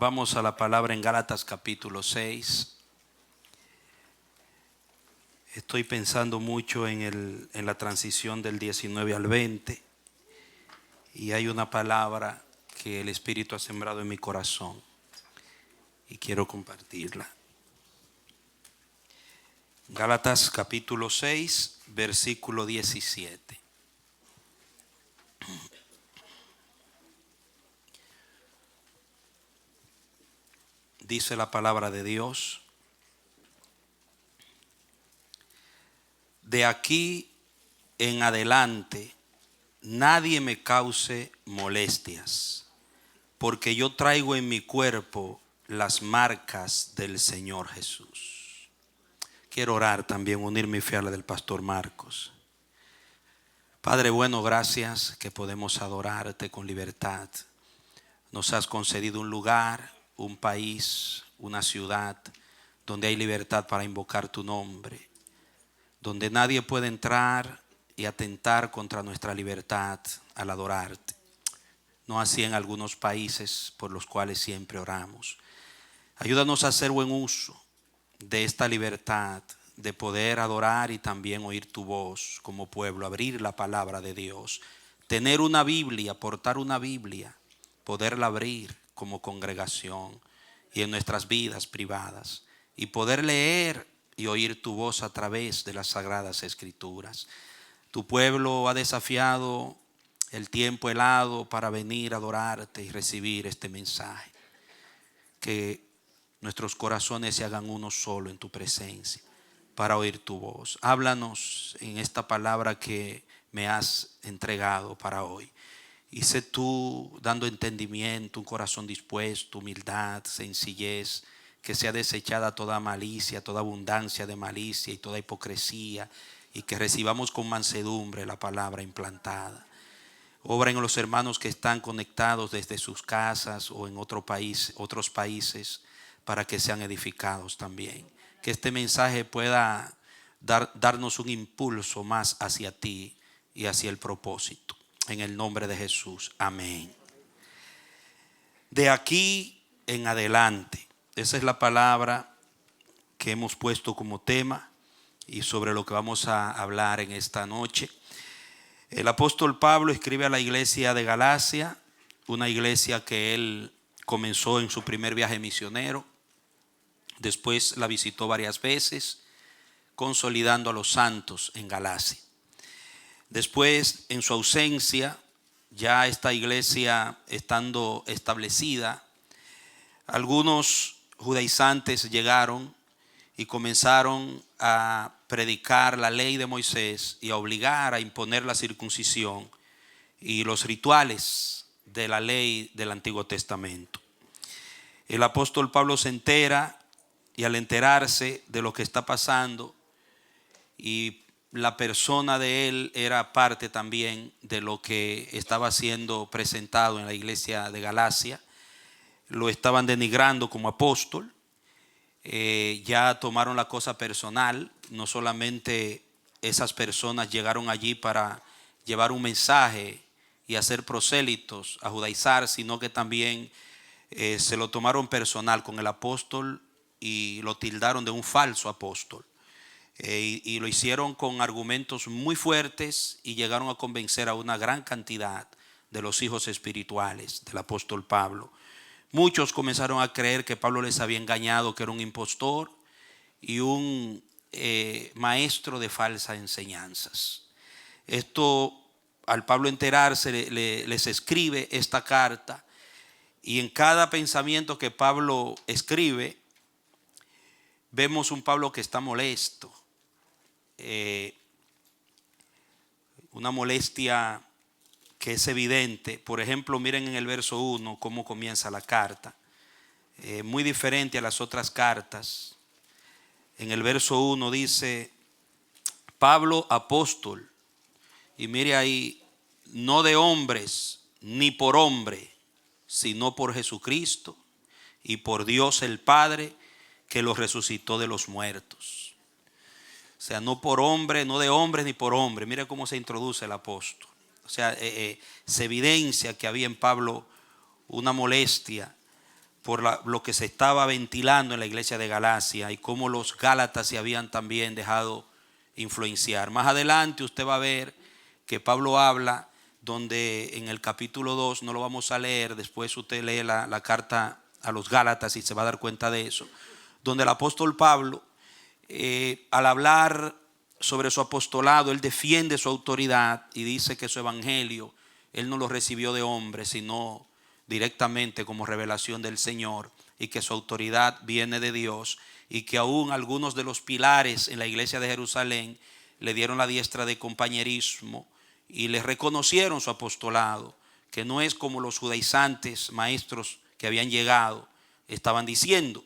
Vamos a la palabra en Gálatas capítulo 6. Estoy pensando mucho en la transición del 19 al 20 y hay una palabra que el Espíritu ha sembrado en mi corazón y quiero compartirla. Gálatas capítulo 6, versículo 17. Dice la palabra de Dios: de aquí en adelante nadie me cause molestias, porque yo traigo en mi cuerpo las marcas del Señor Jesús. Quiero orar también, unir mi fe a la del pastor Marcos. Padre bueno, gracias que podemos adorarte con libertad. Nos has concedido un lugar, un país, una ciudad donde hay libertad para invocar tu nombre, donde nadie puede entrar y atentar contra nuestra libertad al adorarte. No así en algunos países por los cuales siempre oramos. Ayúdanos a hacer buen uso de esta libertad de poder adorar y también oír tu voz como pueblo, abrir la palabra de Dios, tener una Biblia, portar una Biblia, poderla abrir como congregación y en nuestras vidas privadas y poder leer y oír tu voz a través de las sagradas escrituras. Tu pueblo ha desafiado el tiempo helado para venir a adorarte y recibir este mensaje. Que nuestros corazones se hagan uno solo en tu presencia para oír tu voz. Háblanos en esta palabra que me has entregado para hoy. Y sé tú dando entendimiento, un corazón dispuesto, humildad, sencillez, que sea desechada toda malicia, toda abundancia de malicia y toda hipocresía, y que recibamos con mansedumbre la palabra implantada. Obra en los hermanos que están conectados desde sus casas o en otros países, para que sean edificados también. Que este mensaje pueda darnos un impulso más hacia ti y hacia el propósito. En el nombre de Jesús, amén. De aquí en adelante, esa es la palabra que hemos puesto como tema y sobre lo que vamos a hablar en esta noche. El apóstol Pablo escribe a la iglesia de Galacia, una iglesia que él comenzó en su primer viaje misionero. Después la visitó varias veces, consolidando a los santos en Galacia. Después, en su ausencia, ya esta iglesia estando establecida, algunos judaizantes llegaron y comenzaron a predicar la ley de Moisés y a obligar a imponer la circuncisión y los rituales de la ley del Antiguo Testamento. El apóstol Pablo se entera, y al enterarse de lo que está pasando, y la persona de él era parte también de lo que estaba siendo presentado en la iglesia de Galacia, lo estaban denigrando como apóstol. Ya tomaron la cosa personal. No solamente esas personas llegaron allí para llevar un mensaje y hacer prosélitos a judaizar, sino que también se lo tomaron personal con el apóstol y lo tildaron de un falso apóstol. Y lo hicieron con argumentos muy fuertes y llegaron a convencer a una gran cantidad de los hijos espirituales del apóstol Pablo. Muchos comenzaron a creer que Pablo les había engañado, que era un impostor y un maestro de falsas enseñanzas. Esto, al Pablo enterarse, les escribe esta carta, y en cada pensamiento que Pablo escribe, vemos un Pablo que está molesto. Una molestia que es evidente. Por ejemplo, miren en el verso 1 cómo comienza la carta. Muy diferente a las otras cartas. En el verso 1 dice: Pablo, apóstol. Y mire ahí: no de hombres ni por hombre, sino por Jesucristo y por Dios el Padre, que los resucitó de los muertos. O sea, no por hombre, no de hombres ni por hombre. Mire cómo se introduce el apóstol. O sea, se evidencia que había en Pablo una molestia, por lo que se estaba ventilando en la iglesia de Galacia y cómo los gálatas se habían también dejado influenciar. Más adelante usted va a ver que Pablo habla, donde en el capítulo 2, no lo vamos a leer, después usted lee la carta a los gálatas y se va a dar cuenta de eso, donde el apóstol Pablo, al hablar sobre su apostolado, él defiende su autoridad y dice que su evangelio él no lo recibió de hombre, sino directamente como revelación del Señor, y que su autoridad viene de Dios, y que aún algunos de los pilares en la iglesia de Jerusalén le dieron la diestra de compañerismo y le reconocieron su apostolado, que no es como los judaizantes maestros que habían llegado estaban diciendo.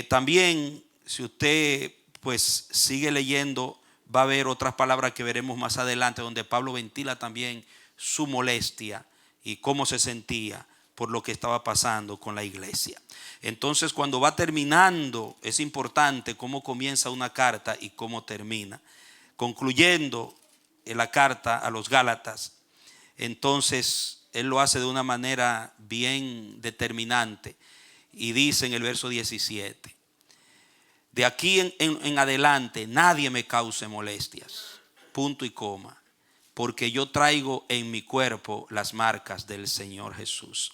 También, si usted pues sigue leyendo, va a ver otras palabras que veremos más adelante, donde Pablo ventila también su molestia y cómo se sentía por lo que estaba pasando con la iglesia. Entonces, cuando va terminando, es importante cómo comienza una carta y cómo termina. Concluyendo en la carta a los Gálatas, entonces él lo hace de una manera bien determinante y dice en el verso 17: de aquí en adelante nadie me cause molestias, punto y coma, porque yo traigo en mi cuerpo las marcas del Señor Jesús.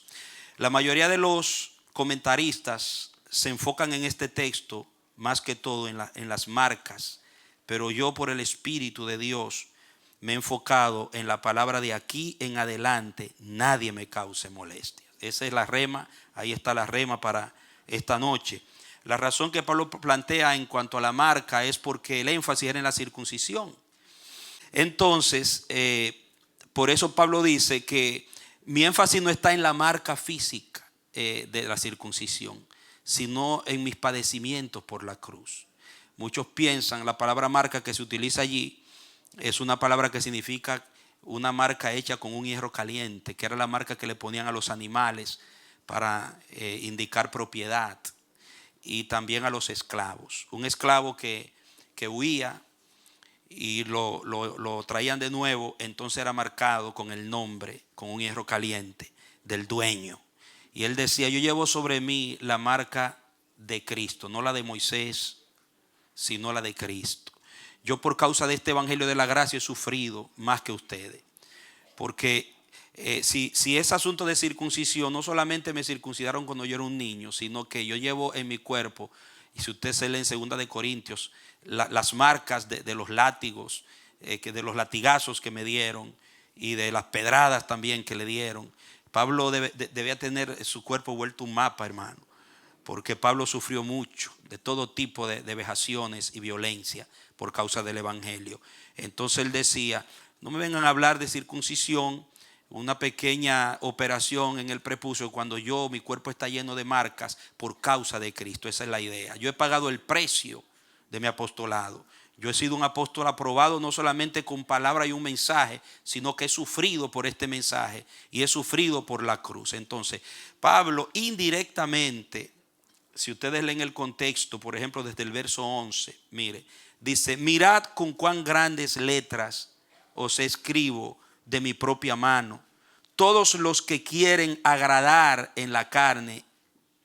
La mayoría de los comentaristas se enfocan en este texto más que todo en las marcas, pero yo, por el Espíritu de Dios, me he enfocado en la palabra de aquí en adelante nadie me cause molestias. Esa es la rema, ahí está la rema para esta noche. La razón que Pablo plantea en cuanto a la marca es porque el énfasis era en la circuncisión. Entonces, por eso Pablo dice que mi énfasis no está en la marca física de la circuncisión, sino en mis padecimientos por la cruz. Muchos piensan la palabra marca que se utiliza allí es una palabra que significa una marca hecha con un hierro caliente, que era la marca que le ponían a los animales para indicar propiedad, y también a los esclavos. Un esclavo que huía y lo traían de nuevo, entonces era marcado con el nombre, con un hierro caliente del dueño. Y él decía: yo llevo sobre mí la marca de Cristo, no la de Moisés, sino la de Cristo. Yo, por causa de este evangelio de la gracia, he sufrido más que ustedes. Porque si es asunto de circuncisión, no solamente me circuncidaron cuando yo era un niño, sino que yo llevo en mi cuerpo, y si usted se lee en 2 de Corintios, las marcas de los látigos, de los latigazos que me dieron, y de las pedradas también que le dieron. Pablo debía tener su cuerpo vuelto un mapa, hermano, porque Pablo sufrió mucho de todo tipo de vejaciones y violencia por causa del evangelio. Entonces él decía: no me vengan a hablar de circuncisión, una pequeña operación en el prepucio, cuando mi cuerpo está lleno de marcas por causa de Cristo. Esa es la idea. Yo he pagado el precio de mi apostolado. Yo he sido un apóstol aprobado, no solamente con palabra y un mensaje, sino que he sufrido por este mensaje y he sufrido por la cruz. Entonces, Pablo indirectamente, si ustedes leen el contexto, por ejemplo, desde el verso 11, mire, dice: mirad con cuán grandes letras os escribo de mi propia mano. Todos los que quieren agradar en la carne,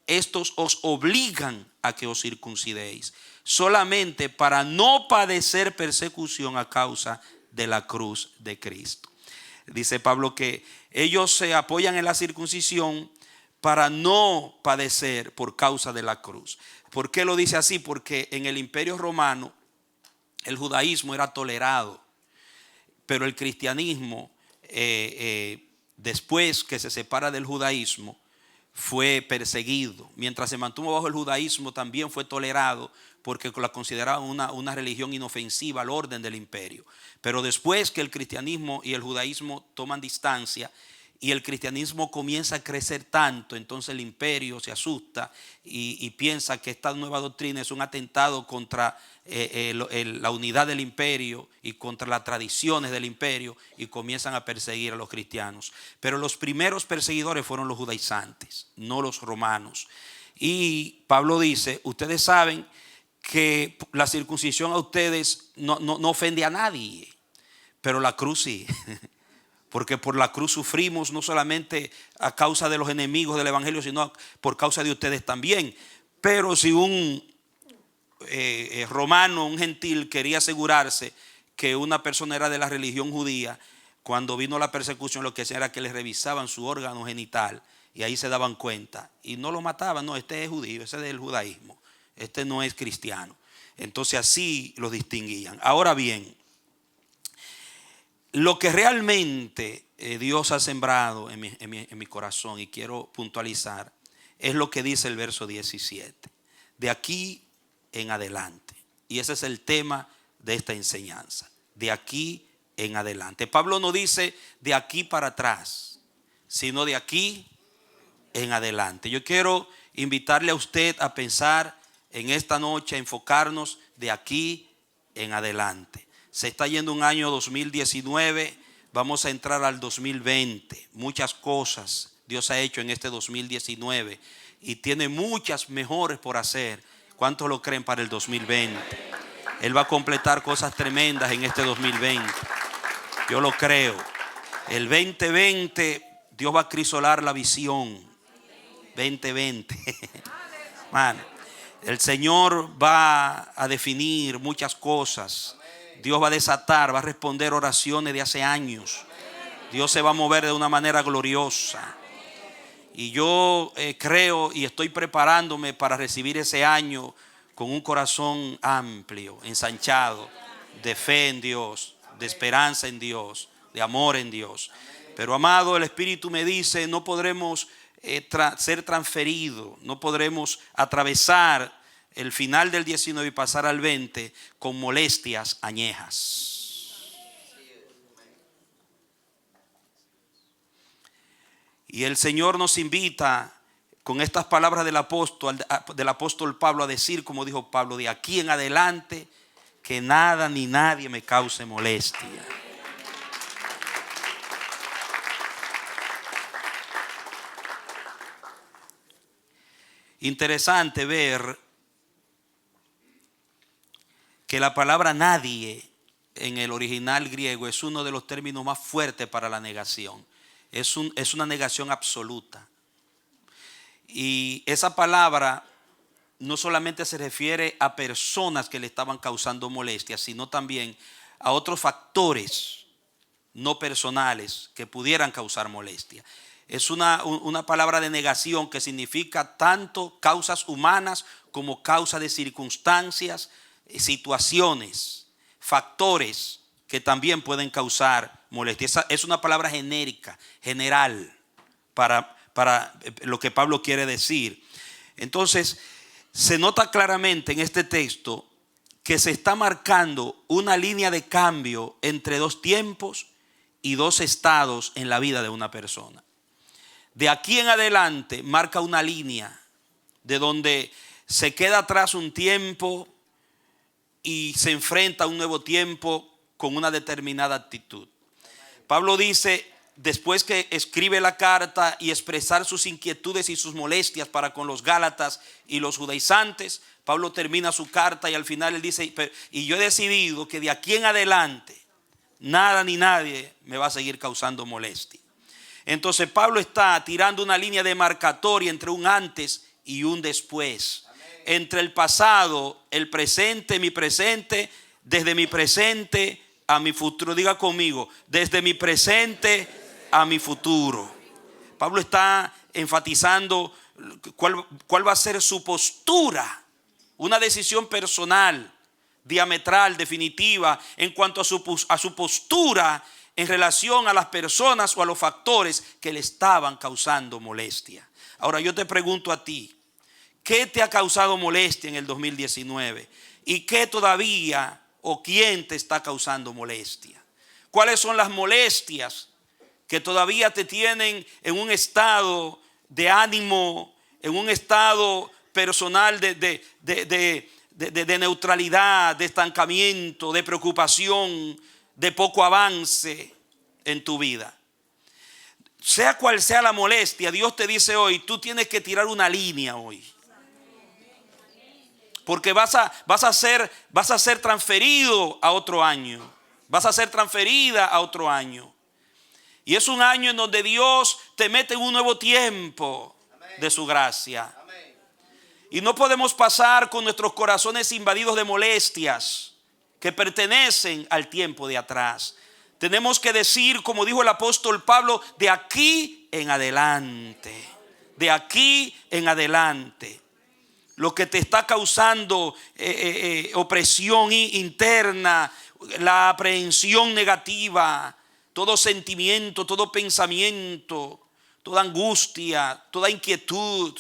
estos os obligan a que os circuncidéis, solamente para no padecer persecución a causa de la cruz de Cristo. Dice Pablo que ellos se apoyan en la circuncisión para no padecer por causa de la cruz. ¿Por qué lo dice así? Porque en el Imperio Romano el judaísmo era tolerado, pero el cristianismo, después que se separa del judaísmo, fue perseguido. Mientras se mantuvo bajo el judaísmo, también fue tolerado, porque la consideraban una religión inofensiva al orden del imperio. Pero después que el cristianismo y el judaísmo toman distancia y el cristianismo comienza a crecer tanto, entonces el imperio se asusta y piensa que esta nueva doctrina es un atentado contra la unidad del imperio y contra las tradiciones del imperio, y comienzan a perseguir a los cristianos. Pero los primeros perseguidores fueron los judaizantes, no los romanos. Y Pablo dice: ustedes saben que la circuncisión a ustedes no ofende a nadie, pero la cruz sí. Porque por la cruz sufrimos no solamente a causa de los enemigos del evangelio, sino por causa de ustedes también. Pero si un romano, un gentil, quería asegurarse que una persona era de la religión judía, cuando vino la persecución, lo que hacían era que le revisaban su órgano genital y ahí se daban cuenta. Y no lo mataban, no, este es judío, ese es del judaísmo, este no es cristiano. Entonces así lo distinguían. Ahora bien, lo que realmente Dios ha sembrado en mi corazón, y quiero puntualizar, es lo que dice el verso 17. De aquí en adelante. Y ese es el tema de esta enseñanza. De aquí en adelante. Pablo no dice de aquí para atrás, sino de aquí en adelante. Yo quiero invitarle a usted a pensar en esta noche, a enfocarnos de aquí en adelante. Se está yendo un año 2019, vamos a entrar al 2020. Muchas cosas Dios ha hecho en este 2019 y tiene muchas mejores por hacer. ¿Cuántos lo creen para el 2020? Él va a completar cosas tremendas en este 2020. Yo lo creo. El 2020 Dios va a crisolar la visión. 2020. Man, el Señor va a definir muchas cosas. Dios va a desatar, va a responder oraciones de hace años. Dios se va a mover de una manera gloriosa. Y yo creo y estoy preparándome para recibir ese año con un corazón amplio, ensanchado, de fe en Dios, de esperanza en Dios, de amor en Dios. Pero amado, el Espíritu me dice, no podremos ser transferidos, no podremos atravesar el final del 19 y pasar al 20 con molestias añejas. Y el Señor nos invita con estas palabras del apóstol Pablo a decir, como dijo Pablo, de aquí en adelante que nada ni nadie me cause molestia. Interesante ver que la palabra nadie en el original griego es uno de los términos más fuertes para la negación. Es una negación absoluta. Y esa palabra no solamente se refiere a personas que le estaban causando molestias, sino también a otros factores no personales que pudieran causar molestia. Es una palabra de negación que significa tanto causas humanas como causas de circunstancias, situaciones, factores que también pueden causar molestia. Es una palabra genérica, general, para lo que Pablo quiere decir. Entonces, se nota claramente en este texto que se está marcando una línea de cambio entre dos tiempos y dos estados en la vida de una persona. De aquí en adelante marca una línea de donde se queda atrás un tiempo y se enfrenta a un nuevo tiempo con una determinada actitud. Pablo dice, después que escribe la carta y expresar sus inquietudes y sus molestias para con los gálatas y los judaizantes, Pablo termina su carta y al final él dice, y yo he decidido que de aquí en adelante nada ni nadie me va a seguir causando molestia. Entonces Pablo está tirando una línea demarcatoria entre un antes y un después. Entre el pasado, el presente, mi presente, desde mi presente a mi futuro. Diga conmigo, desde mi presente a mi futuro. Pablo está enfatizando cuál va a ser su postura, una decisión personal, diametral, definitiva en cuanto a su postura en relación a las personas o a los factores que le estaban causando molestia. Ahora yo te pregunto a ti, ¿qué te ha causado molestia en el 2019? ¿Y qué todavía o quién te está causando molestia? ¿Cuáles son las molestias que todavía te tienen en un estado de ánimo, en un estado personal de neutralidad, de estancamiento, de preocupación, de poco avance en tu vida? Sea cual sea la molestia, Dios te dice hoy, tú tienes que tirar una línea hoy. Porque vas a ser transferido a otro año. Vas a ser transferida a otro año. Y es un año en donde Dios te mete en un nuevo tiempo de su gracia. Y no podemos pasar con nuestros corazones invadidos de molestias que pertenecen al tiempo de atrás. Tenemos que decir, como dijo el apóstol Pablo, de aquí en adelante. De aquí en adelante. Lo que te está causando opresión interna, la aprehensión negativa, todo sentimiento, todo pensamiento, toda angustia, toda inquietud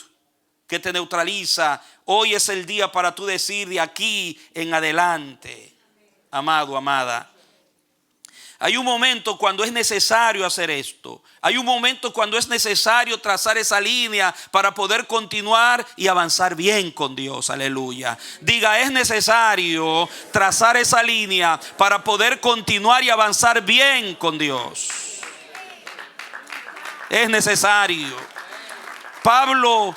que te neutraliza. Hoy es el día para tú decir de aquí en adelante, amado, amada. Hay un momento cuando es necesario hacer esto. Hay un momento cuando es necesario trazar esa línea para poder continuar y avanzar bien con Dios. Aleluya. Diga, es necesario trazar esa línea para poder continuar y avanzar bien con Dios. Es necesario. Pablo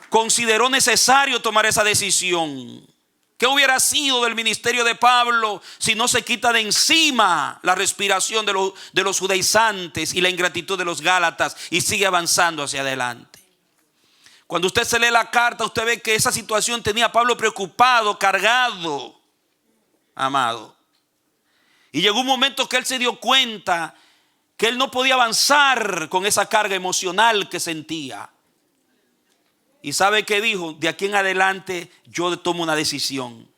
consideró necesario tomar esa decisión. ¿Qué hubiera sido del ministerio de Pablo si no se quita de encima la respiración de los judaizantes y la ingratitud de los gálatas y sigue avanzando hacia adelante? Cuando usted se lee la carta, usted ve que esa situación tenía a Pablo preocupado, cargado, amado. Y llegó un momento que él se dio cuenta que él no podía avanzar con esa carga emocional que sentía. ¿Y sabe qué dijo? De aquí en adelante yo tomo una decisión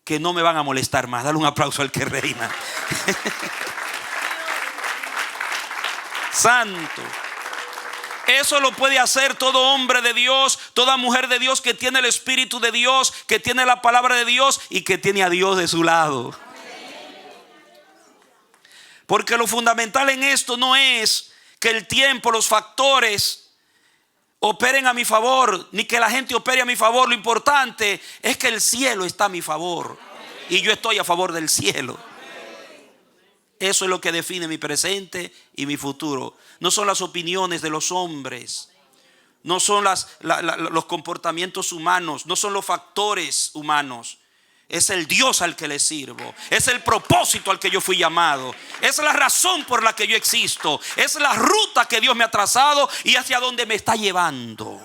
que no me van a molestar más. Dale un aplauso al que reina. Santo. Eso lo puede hacer todo hombre de Dios, toda mujer de Dios que tiene el Espíritu de Dios, que tiene la palabra de Dios y que tiene a Dios de su lado. Porque lo fundamental en esto no es que el tiempo, los factores operen a mi favor, ni que la gente opere a mi favor. Lo importante es que el cielo está a mi favor y yo estoy a favor del cielo. Eso es lo que define mi presente y mi futuro. No son las opiniones de los hombres, no son los comportamientos humanos, no son los factores humanos. Es el Dios al que le sirvo. Es el propósito al que yo fui llamado. Es la razón por la que yo existo. Es la ruta que Dios me ha trazado y hacia donde me está llevando.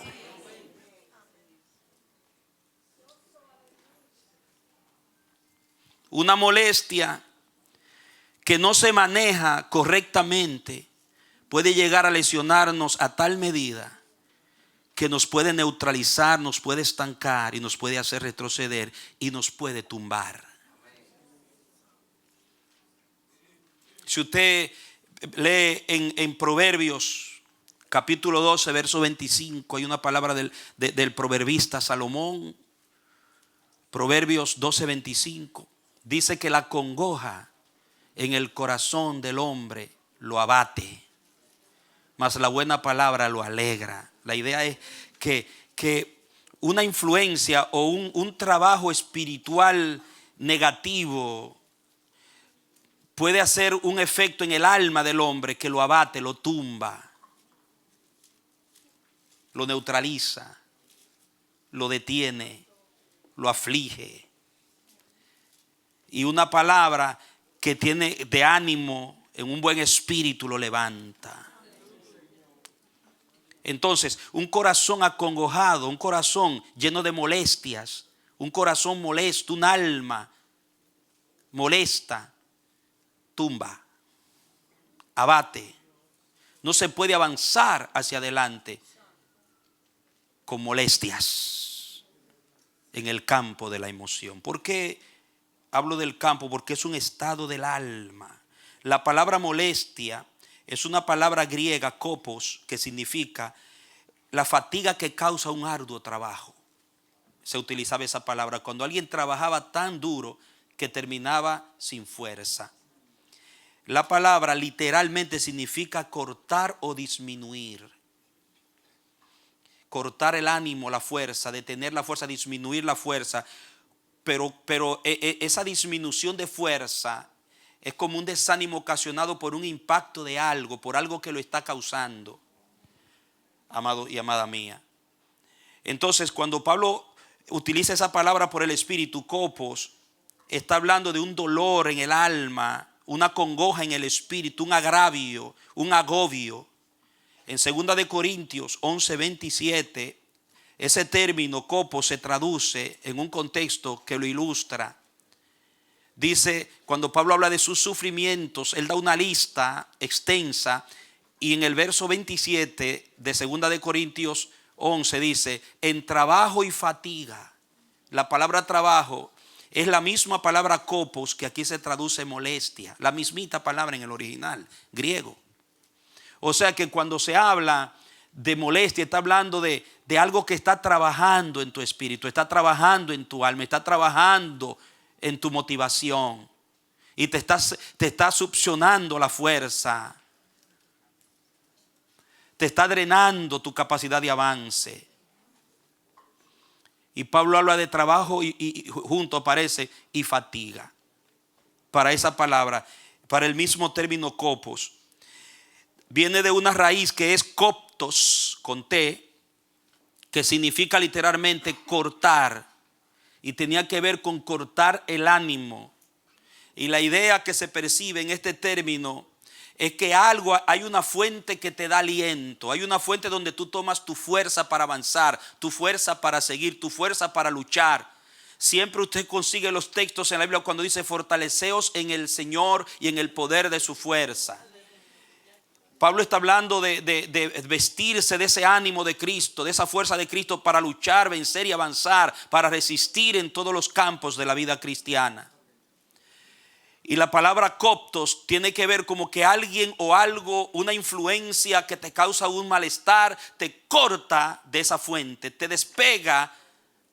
Una molestia que no se maneja correctamente puede llegar a lesionarnos a tal medida que nos puede neutralizar, nos puede estancar y nos puede hacer retroceder y nos puede tumbar. Si usted lee en Proverbios capítulo 12 verso 25, hay una palabra del proverbista Salomón. Proverbios 12, 25 dice que la congoja en el corazón del hombre lo abate, mas la buena palabra lo alegra. La idea es que una influencia o un trabajo espiritual negativo puede hacer un efecto en el alma del hombre que lo abate, lo tumba, lo neutraliza, lo detiene, lo aflige. Y una palabra que tiene de ánimo en un buen espíritu lo levanta. Entonces, un corazón acongojado, un corazón lleno de molestias, un corazón molesto, un alma molesta, tumba, abate. No se puede avanzar hacia adelante con molestias en el campo de la emoción. ¿Por qué hablo del campo? Porque es un estado del alma. La palabra molestia es una palabra griega, kopos, que significa la fatiga que causa un arduo trabajo. Se utilizaba esa palabra cuando alguien trabajaba tan duro que terminaba sin fuerza. La palabra literalmente significa cortar o disminuir. Cortar el ánimo, la fuerza, detener la fuerza, disminuir la fuerza. Pero esa disminución de fuerza es como un desánimo ocasionado por un impacto de algo, por algo que lo está causando, amado y amada mía. Entonces, cuando Pablo utiliza esa palabra por el espíritu, kopos, está hablando de un dolor en el alma, una congoja en el espíritu, un agravio, un agobio. En 2 de Corintios 11:27, ese término copo se traduce en un contexto que lo ilustra. Dice, cuando Pablo habla de sus sufrimientos, él da una lista extensa, y en el verso 27 de 2 de Corintios 11 dice, en trabajo y fatiga. La palabra trabajo es la misma palabra kopos que aquí se traduce molestia, la mismita palabra en el original griego. O sea que cuando se habla de molestia, está hablando de algo que está trabajando en tu espíritu, está trabajando en tu alma, está trabajando en tu motivación y te está succionando la fuerza, te está drenando tu capacidad de avance. Y Pablo habla de trabajo y junto aparece y fatiga. Para esa palabra, para el mismo término kopos, viene de una raíz que es koptos, con T, que significa literalmente cortar, y tenía que ver con cortar el ánimo. Y la idea que se percibe en este término es que hay una fuente que te da aliento, hay una fuente donde tú tomas tu fuerza para avanzar, tu fuerza para seguir, tu fuerza para luchar. Siempre usted consigue los textos en la Biblia cuando dice fortaleceos en el Señor y en el poder de su fuerza. Pablo está hablando de vestirse de ese ánimo de Cristo, de esa fuerza de Cristo para luchar, vencer y avanzar, para resistir en todos los campos de la vida cristiana. Y la palabra koptos tiene que ver como que alguien o algo, una influencia que te causa un malestar, te corta de esa fuente, te despega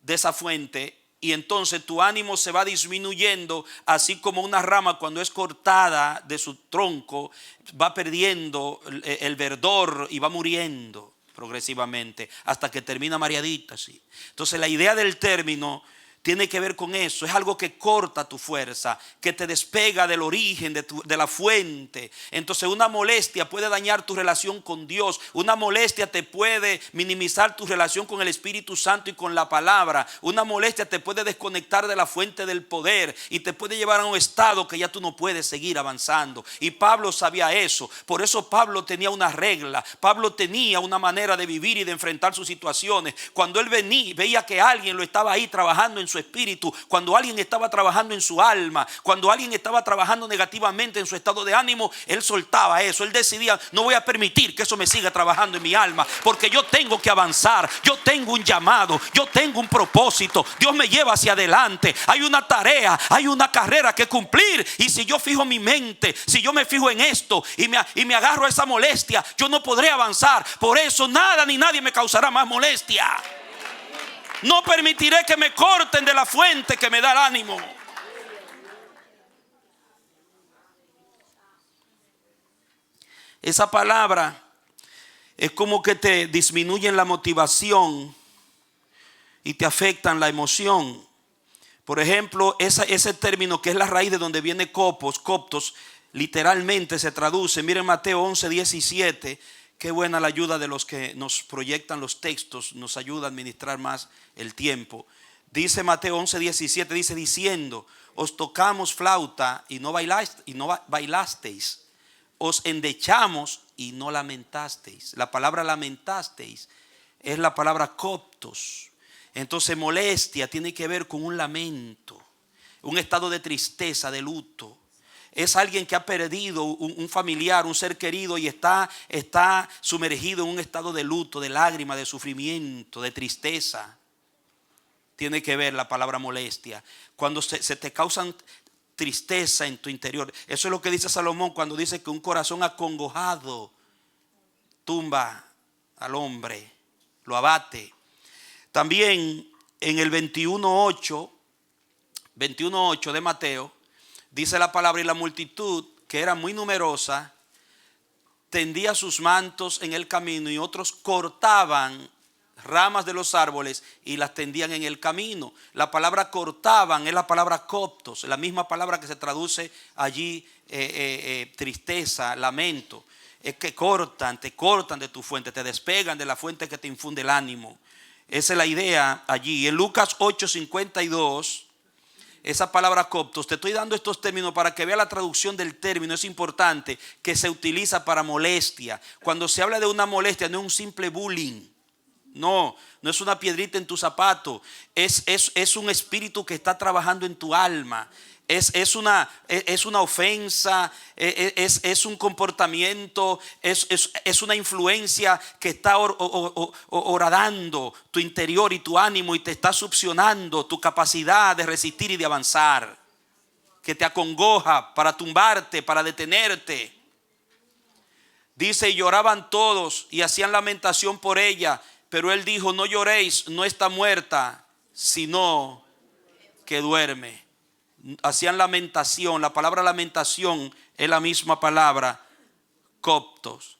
de esa fuente, y entonces tu ánimo se va disminuyendo, así como una rama cuando es cortada de su tronco va perdiendo el verdor y va muriendo progresivamente hasta que termina mareadita así. Entonces la idea del término tiene que ver con eso. Es algo que corta tu fuerza, que te despega del origen, de la fuente. Entonces una molestia puede dañar tu relación con Dios. Una molestia te puede minimizar tu relación con el Espíritu Santo y con la palabra. Una molestia te puede desconectar de la fuente del poder y te puede llevar a un estado que ya tú no puedes seguir avanzando. Y Pablo sabía eso. Por eso Pablo tenía una regla. Pablo tenía una manera de vivir y de enfrentar sus situaciones. Cuando él veía que alguien lo estaba ahí trabajando en su espíritu, cuando alguien estaba trabajando en su alma, cuando alguien estaba trabajando negativamente en su estado de ánimo, él soltaba eso. Él decidía, no voy a permitir que eso me siga trabajando en mi alma, porque yo tengo que avanzar, yo tengo un llamado, yo tengo un propósito, Dios me lleva hacia adelante, hay una tarea, hay una carrera que cumplir. Y si yo fijo mi mente, si yo me fijo en esto y me agarro a esa molestia, yo no podré avanzar. Por eso nada ni nadie me causará más molestia. No permitiré que me corten de la fuente que me da el ánimo. Esa palabra es como que te disminuyen la motivación y te afectan la emoción. Por ejemplo, ese término que es la raíz de donde viene koptos, literalmente se traduce. Miren Mateo 11:17. Qué buena la ayuda de los que nos proyectan los textos, nos ayuda a administrar más el tiempo. Dice Mateo 11:17, dice diciendo, os tocamos flauta y no bailasteis, os endechamos y no lamentasteis. La palabra lamentasteis es la palabra koptos. Entonces molestia tiene que ver con un lamento, un estado de tristeza, de luto. Es alguien que ha perdido un familiar, un ser querido, y está sumergido en un estado de luto, de lágrima, de sufrimiento, de tristeza. Tiene que ver la palabra molestia. Cuando se te causan tristeza en tu interior. Eso es lo que dice Salomón cuando dice que un corazón acongojado tumba al hombre, lo abate. También en el 21:8 de Mateo, dice la palabra, y la multitud, que era muy numerosa, tendía sus mantos en el camino, y otros cortaban ramas de los árboles y las tendían en el camino. La palabra cortaban es la palabra koptos, la misma palabra que se traduce allí tristeza, lamento. Es que te cortan de tu fuente, te despegan de la fuente que te infunde el ánimo. Esa es la idea allí. En Lucas 8:52 esa palabra coptos, te estoy dando estos términos para que vea la traducción del término. Es importante que se utiliza para molestia. Cuando se habla de una molestia, no es un simple bullying. No es una piedrita en tu zapato. Es un espíritu que está trabajando en tu alma. Es una ofensa, es un comportamiento, es una influencia que está horadando tu interior y tu ánimo y te está succionando tu capacidad de resistir y de avanzar, que te acongoja para tumbarte, para detenerte. Dice: y lloraban todos y hacían lamentación por ella, pero él dijo: no lloréis, no está muerta, sino que duerme. Hacían lamentación. La palabra lamentación es la misma palabra coptos.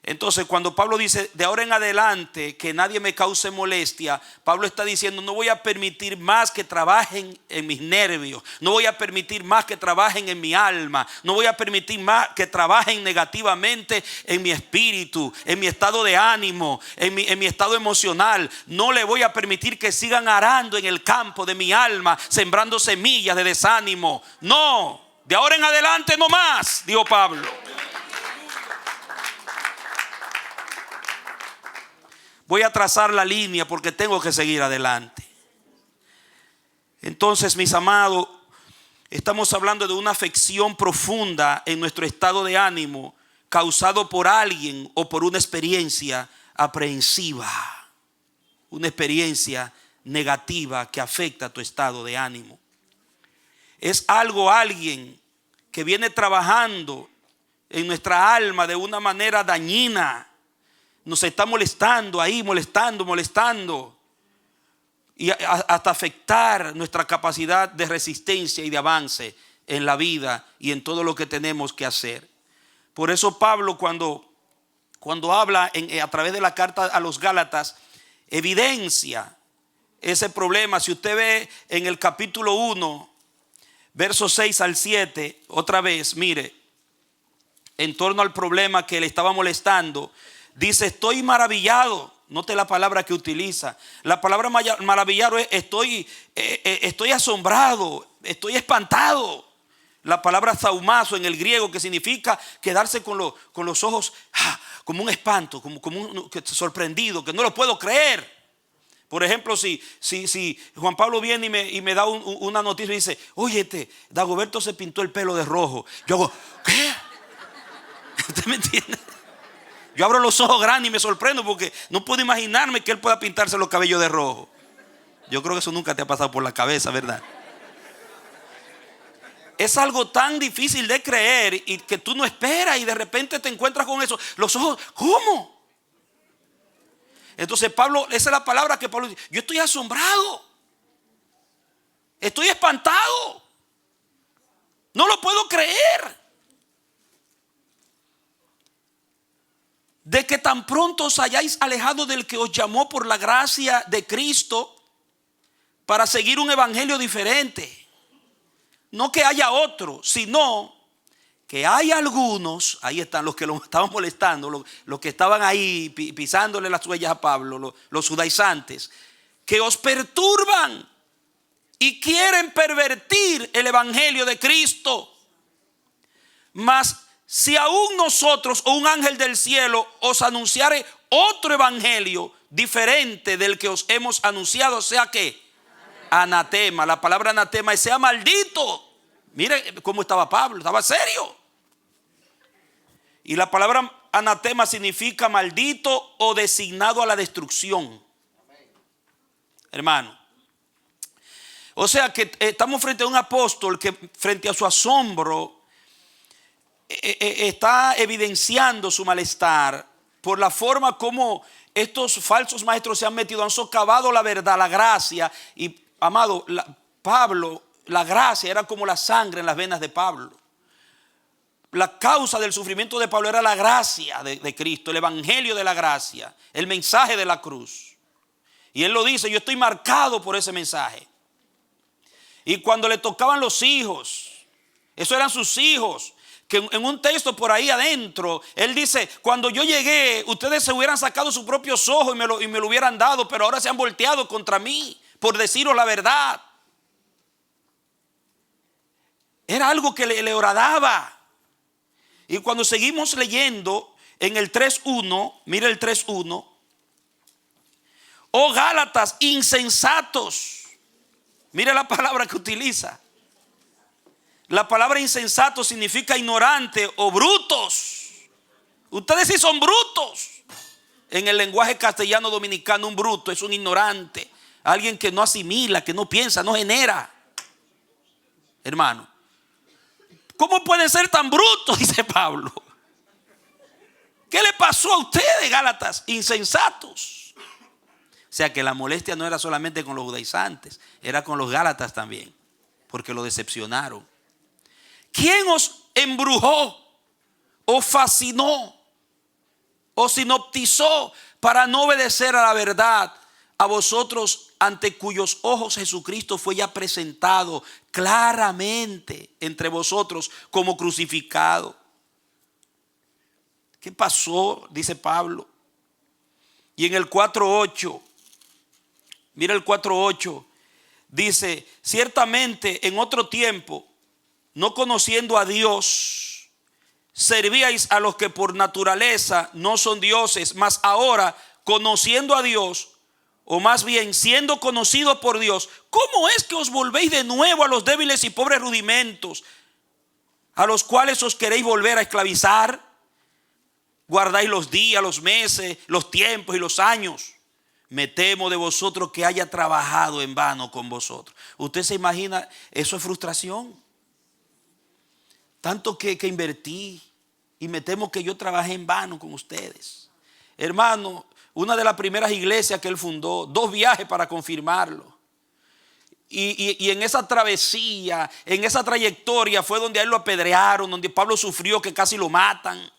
Entonces, cuando Pablo dice de ahora en adelante que nadie me cause molestia, Pablo está diciendo: no voy a permitir más que trabajen en mis nervios, no voy a permitir más que trabajen en mi alma, no voy a permitir más que trabajen negativamente en mi espíritu, en mi estado de ánimo, en mi estado emocional. No le voy a permitir que sigan arando en el campo de mi alma, sembrando semillas de desánimo. No, de ahora en adelante no más, dijo Pablo. Voy a trazar la línea porque tengo que seguir adelante. Entonces, mis amados, estamos hablando de una afección profunda en nuestro estado de ánimo, causado por alguien o por una experiencia aprehensiva, una experiencia negativa que afecta tu estado de ánimo. Es alguien que viene trabajando en nuestra alma de una manera dañina. Nos está molestando ahí, molestando. Y hasta afectar nuestra capacidad de resistencia y de avance en la vida y en todo lo que tenemos que hacer. Por eso Pablo cuando habla a través de la carta a los Gálatas, evidencia ese problema. Si usted ve en el capítulo 1, versos 6 al 7, otra vez, mire, en torno al problema que le estaba molestando. Dice: estoy maravillado. Note la palabra que utiliza. La palabra maravillado es estoy asombrado, estoy espantado. La palabra zaumazo en el griego, que significa quedarse con los ojos como un espanto, como sorprendido, que no lo puedo creer. Por ejemplo, si Juan Pablo viene y me da una noticia y dice: óyete, Dagoberto se pintó el pelo de rojo. Yo hago: ¿qué? ¿Usted me entiende? Yo abro los ojos grandes y me sorprendo porque no puedo imaginarme que él pueda pintarse los cabellos de rojo. Yo creo que eso nunca te ha pasado por la cabeza, ¿verdad? Es algo tan difícil de creer y que tú no esperas y de repente te encuentras con eso. Los ojos, ¿cómo? Entonces Pablo, esa es la palabra que Pablo dice: yo estoy asombrado, estoy espantado, no lo puedo creer. De que tan pronto os hayáis alejado del que os llamó por la gracia de Cristo para seguir un evangelio diferente. No que haya otro, sino que hay algunos, ahí están los que lo estaban molestando, los que estaban ahí pisándole las huellas a Pablo, los judaizantes, que os perturban y quieren pervertir el evangelio de Cristo. Mas si aún nosotros o un ángel del cielo os anunciare otro evangelio diferente del que os hemos anunciado, sea que anatema. La palabra anatema es sea maldito. Mire cómo estaba Pablo, estaba serio. Y la palabra anatema significa maldito o designado a la destrucción. Hermano, o sea que estamos frente a un apóstol que frente a su asombro está evidenciando su malestar por la forma como estos falsos maestros se han metido, han socavado la verdad, la gracia. Y amado, Pablo, la gracia era como la sangre en las venas de Pablo. La causa del sufrimiento de Pablo era la gracia de Cristo, el evangelio de la gracia, el mensaje de la cruz. Y él lo dice: yo estoy marcado por ese mensaje. Y cuando le tocaban los hijos, esos eran sus hijos, que en un texto por ahí adentro, él dice: cuando yo llegué, ustedes se hubieran sacado sus propios ojos y me lo hubieran dado, pero ahora se han volteado contra mí por deciros la verdad. Era algo que le agradaba. Y cuando seguimos leyendo en el 3:1, mire el 3:1. Oh Gálatas insensatos. Mire la palabra que utiliza. La palabra insensato significa ignorante o brutos. Ustedes sí son brutos. En el lenguaje castellano dominicano, un bruto es un ignorante, alguien que no asimila, que no piensa, no genera. Hermano, ¿cómo pueden ser tan brutos? Dice Pablo. ¿Qué le pasó a ustedes, Gálatas? Insensatos. O sea que la molestia no era solamente con los judaizantes, era con los Gálatas también, porque lo decepcionaron. ¿Quién os embrujó o fascinó o sinoptizó para no obedecer a la verdad, a vosotros ante cuyos ojos Jesucristo fue ya presentado claramente entre vosotros como crucificado? ¿Qué pasó? Dice Pablo. Y en el 4:8, mira el 4:8, dice: ciertamente en otro tiempo, no conociendo a Dios, servíais a los que por naturaleza no son dioses, mas ahora, conociendo a Dios, o más bien siendo conocidos por Dios, ¿cómo es que os volvéis de nuevo a los débiles y pobres rudimentos, a los cuales os queréis volver a esclavizar? Guardáis los días, los meses, los tiempos y los años. Me temo de vosotros que haya trabajado en vano con vosotros. ¿Usted se imagina? Eso es frustración. Tanto que invertí y me temo que yo trabajé en vano con ustedes. Hermano, una de las primeras iglesias que él fundó, 2 viajes para confirmarlo. Y en esa travesía, en esa trayectoria fue donde a él lo apedrearon, donde Pablo sufrió que casi lo matan.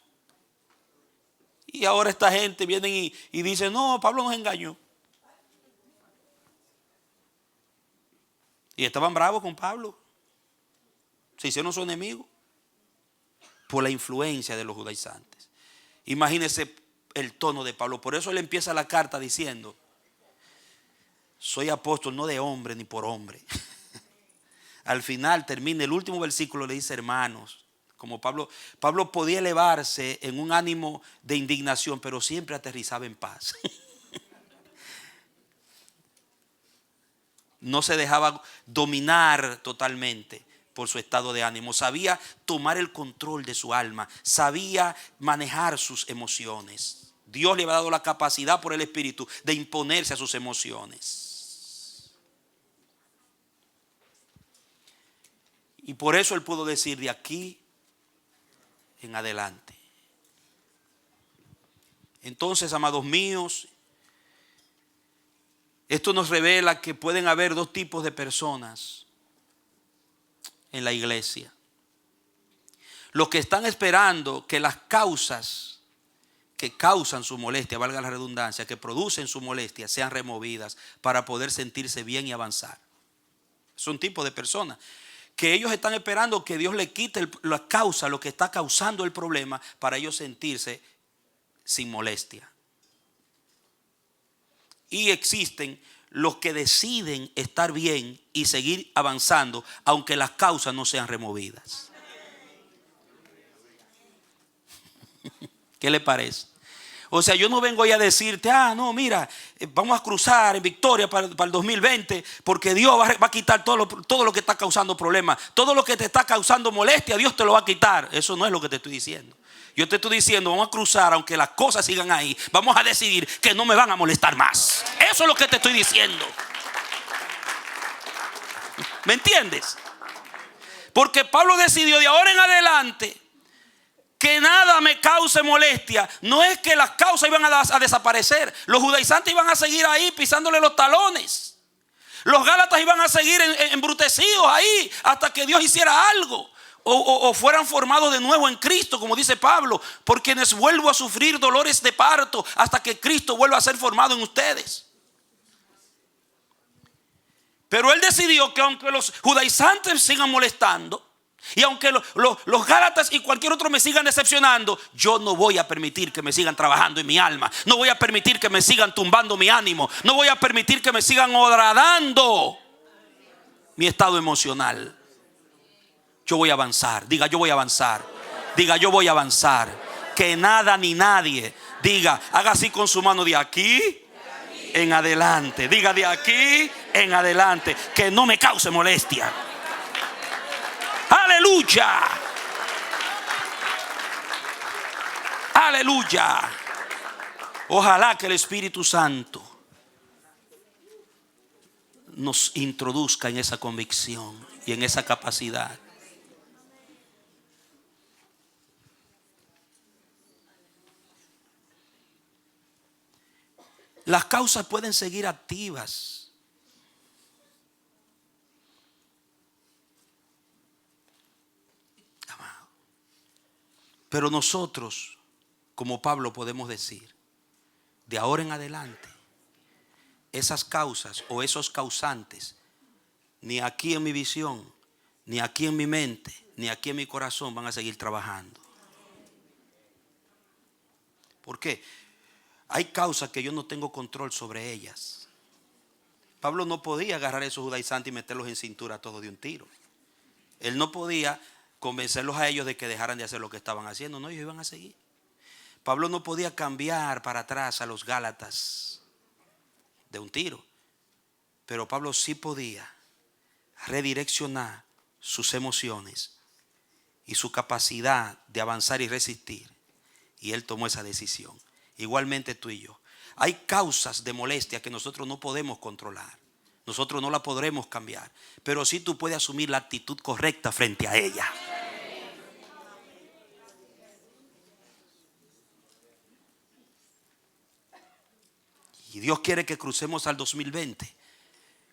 Y ahora esta gente viene y dice: no, Pablo nos engañó. Y estaban bravos con Pablo. Se hicieron su enemigo por la influencia de los judaizantes. Imagínense el tono de Pablo. Por eso él empieza la carta diciendo: soy apóstol no de hombre ni por hombre. Al final termina el último versículo, le dice: hermanos. Como Pablo podía elevarse en un ánimo de indignación, pero siempre aterrizaba en paz. No se dejaba dominar totalmente por su estado de ánimo. Sabía tomar el control de su alma. Sabía manejar sus emociones. Dios le había dado la capacidad por el Espíritu de imponerse a sus emociones. Y por eso él pudo decir: de aquí en adelante. Entonces, amados míos, esto nos revela que pueden haber 2 tipos de personas en la iglesia. Los que están esperando que las causas que causan su molestia, valga la redundancia, que producen su molestia, sean removidas para poder sentirse bien y avanzar. Es un tipo de personas que ellos están esperando que Dios le quite la causa, lo que está causando el problema, para ellos sentirse sin molestia. Y existen los que deciden estar bien y seguir avanzando, aunque las causas no sean removidas. ¿Qué le parece? O sea, yo no vengo ahí a decirte: no, mira, vamos a cruzar en victoria para el 2020, porque Dios va a quitar todo lo que está causando problemas. Todo lo que te está causando molestia, Dios te lo va a quitar. Eso no es lo que te estoy diciendo. Yo te estoy diciendo: vamos a cruzar, aunque las cosas sigan ahí. Vamos a decidir que no me van a molestar más. Eso es lo que te estoy diciendo. ¿Me entiendes? Porque Pablo decidió de ahora en adelante que nada me cause molestia. No es que las causas iban a desaparecer. Los judaizantes iban a seguir ahí pisándole los talones. Los gálatas iban a seguir embrutecidos ahí hasta que Dios hiciera algo. O fueran formados de nuevo en Cristo, como dice Pablo: por quienes vuelvo a sufrir dolores de parto hasta que Cristo vuelva a ser formado en ustedes. Pero él decidió que aunque los judaizantes sigan molestando, y aunque los gálatas y cualquier otro me sigan decepcionando, yo no voy a permitir que me sigan trabajando en mi alma. No voy a permitir que me sigan tumbando mi ánimo. No voy a permitir que me sigan degradando mi estado emocional. Yo voy a avanzar. Diga, yo voy a avanzar. Diga, yo voy a avanzar. Que nada ni nadie. Diga, haga así con su mano. De aquí en adelante. Diga, de aquí en adelante. Que no me cause molestia. Aleluya. Aleluya. Ojalá que el Espíritu Santo nos introduzca en esa convicción y en esa capacidad. Las causas pueden seguir activas. Pero nosotros, como Pablo, podemos decir, de ahora en adelante, esas causas o esos causantes, ni aquí en mi visión, ni aquí en mi mente, ni aquí en mi corazón van a seguir trabajando. ¿Por qué? Hay causas que yo no tengo control sobre ellas. Pablo no podía agarrar a esos judaizantes y meterlos en cintura todos de un tiro. Él no podía convencerlos a ellos de que dejaran de hacer lo que estaban haciendo. No, ellos iban a seguir. Pablo no podía cambiar para atrás a los Gálatas de un tiro. Pero Pablo sí podía redireccionar sus emociones y su capacidad de avanzar y resistir. Y él tomó esa decisión. Igualmente tú y yo. Hay causas de molestia que nosotros no podemos controlar. Nosotros no la podremos cambiar. Pero sí tú puedes asumir la actitud correcta frente a ella. Y Dios quiere que crucemos al 2020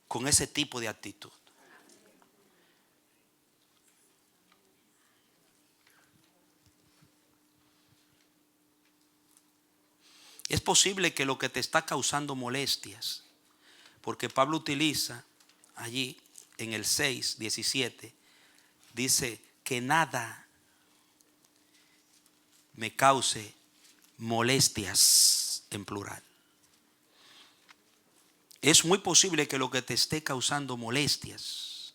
con ese tipo de actitud. Es posible que lo que te está causando molestias, porque Pablo utiliza allí en el 6:17, dice que nada me cause molestias en plural. Es muy posible que lo que te esté causando molestias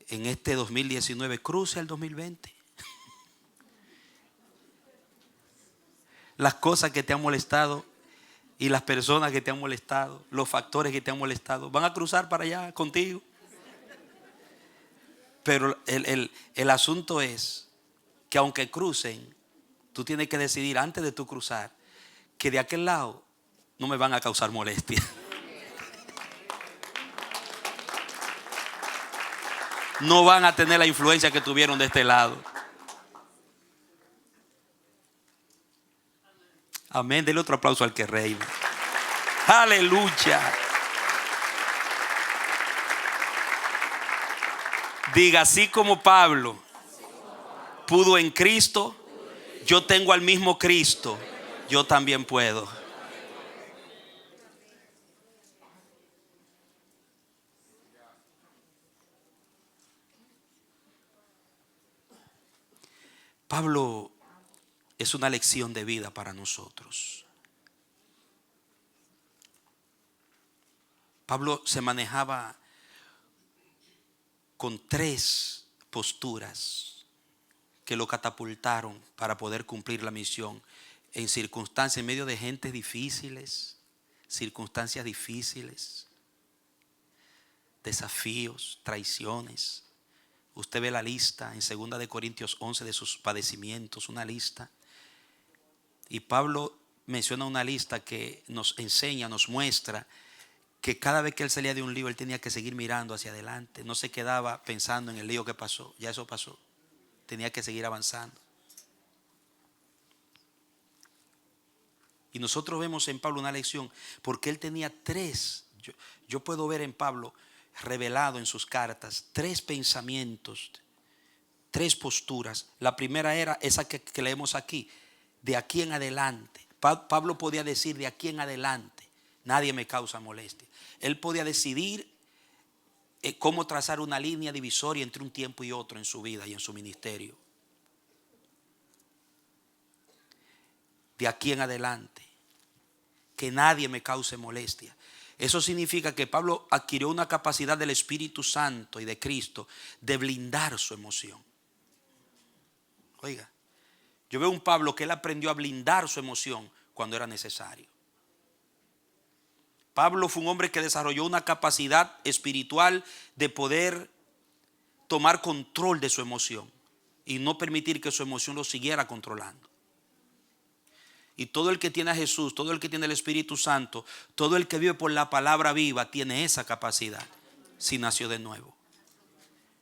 en este 2019 cruce al 2020. Las cosas que te han molestado y las personas que te han molestado, los factores que te han molestado, van a cruzar para allá contigo. Pero el asunto es que aunque crucen, tú tienes que decidir antes de tú cruzar que de aquel lado no me van a causar molestia. No van a tener la influencia que tuvieron de este lado. Amén. Dele otro aplauso al que reina. Aleluya. Diga, así como Pablo pudo en Cristo, yo tengo al mismo Cristo, yo también puedo. Pablo es una lección de vida para nosotros. Pablo se manejaba con 3 posturas que lo catapultaron para poder cumplir la misión en circunstancias, en medio de gente difíciles, circunstancias difíciles, desafíos, traiciones. Usted ve la lista en 2 de Corintios 11 de sus padecimientos, una lista. Y Pablo menciona una lista que nos enseña, nos muestra que cada vez que él salía de un lío, él tenía que seguir mirando hacia adelante. No se quedaba pensando en el lío que pasó. Ya eso pasó. Tenía que seguir avanzando. Y nosotros vemos en Pablo una lección, porque él tenía 3. Yo puedo ver en Pablo revelado en sus cartas 3 pensamientos, 3 posturas. La primera era esa que leemos aquí. De aquí en adelante. Pablo podía decir, de aquí en adelante nadie me causa molestia. Él podía decidir cómo trazar una línea divisoria entre un tiempo y otro en su vida y en su ministerio. De aquí en adelante, que nadie me cause molestia. Eso significa que Pablo adquirió una capacidad del Espíritu Santo y de Cristo de blindar su emoción. Oiga, yo veo un Pablo que él aprendió a blindar su emoción cuando era necesario. Pablo fue un hombre que desarrolló una capacidad espiritual de poder tomar control de su emoción y no permitir que su emoción lo siguiera controlando. Y todo el que tiene a Jesús, todo el que tiene el Espíritu Santo, todo el que vive por la palabra viva tiene esa capacidad si nació de nuevo.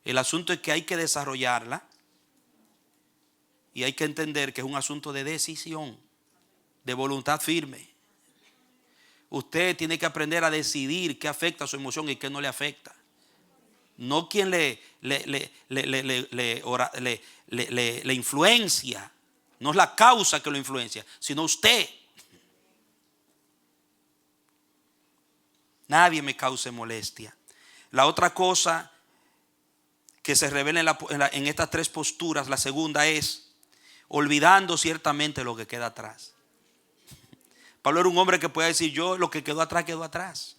El asunto es que hay que desarrollarla y hay que entender que es un asunto de decisión, de voluntad firme. Usted tiene que aprender a decidir qué afecta a su emoción y qué no le afecta. No quien le influencia. No es la causa que lo influencia, sino usted. Nadie me cause molestia. La otra cosa que se revela en estas tres posturas, la segunda es olvidando ciertamente lo que queda atrás. Pablo era un hombre que puede decir: yo, lo que quedó atrás, quedó atrás.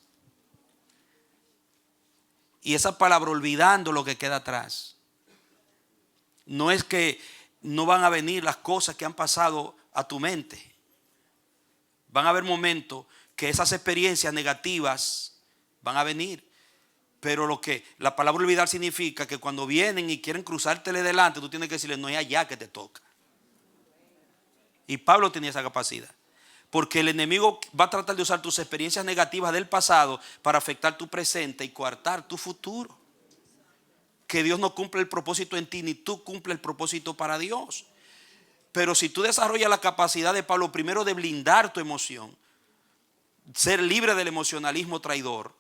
Y esa palabra, olvidando lo que queda atrás, no es que no van a venir las cosas que han pasado a tu mente. Van a haber momentos que esas experiencias negativas van a venir. Pero lo que la palabra olvidar significa que cuando vienen y quieren cruzártele delante, tú tienes que decirle: no es allá que te toca. Y Pablo tenía esa capacidad. Porque el enemigo va a tratar de usar tus experiencias negativas del pasado para afectar tu presente y coartar tu futuro. Que Dios no cumple el propósito en ti, ni tú cumples el propósito para Dios. Pero si tú desarrollas la capacidad de Pablo, primero de blindar tu emoción, ser libre del emocionalismo traidor,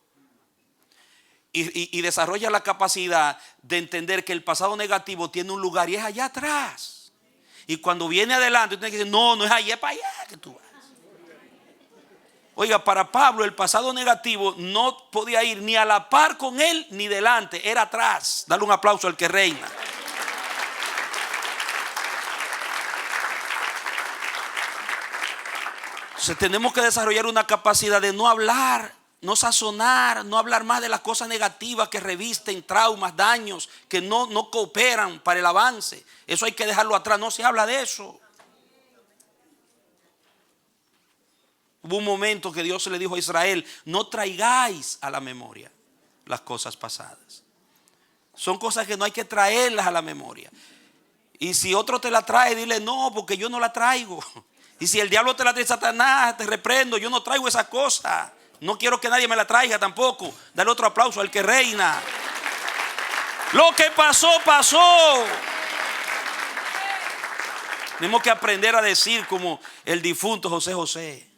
y desarrolla la capacidad de entender que el pasado negativo tiene un lugar y es allá atrás. Y cuando viene adelante, tú tienes que decir: no, no es allá, es para allá que tú vas. Oiga, para Pablo el pasado negativo no podía ir ni a la par con él ni delante, era atrás. Dale un aplauso al que reina. Entonces tenemos que desarrollar una capacidad de no hablar, no sazonar, no hablar más de las cosas negativas que revisten traumas, daños, que no cooperan para el avance. Eso hay que dejarlo atrás, no se habla de eso. Hubo un momento que Dios le dijo a Israel: no traigáis a la memoria las cosas pasadas. Son cosas que no hay que traerlas a la memoria. Y si otro te la trae, dile: no, porque yo no la traigo. Y si el diablo te la trae, Satanás, te reprendo, yo no traigo esa cosa. No quiero que nadie me la traiga tampoco. Dale otro aplauso al que reina. Lo que pasó, pasó. Tenemos que aprender a decir como el difunto José José: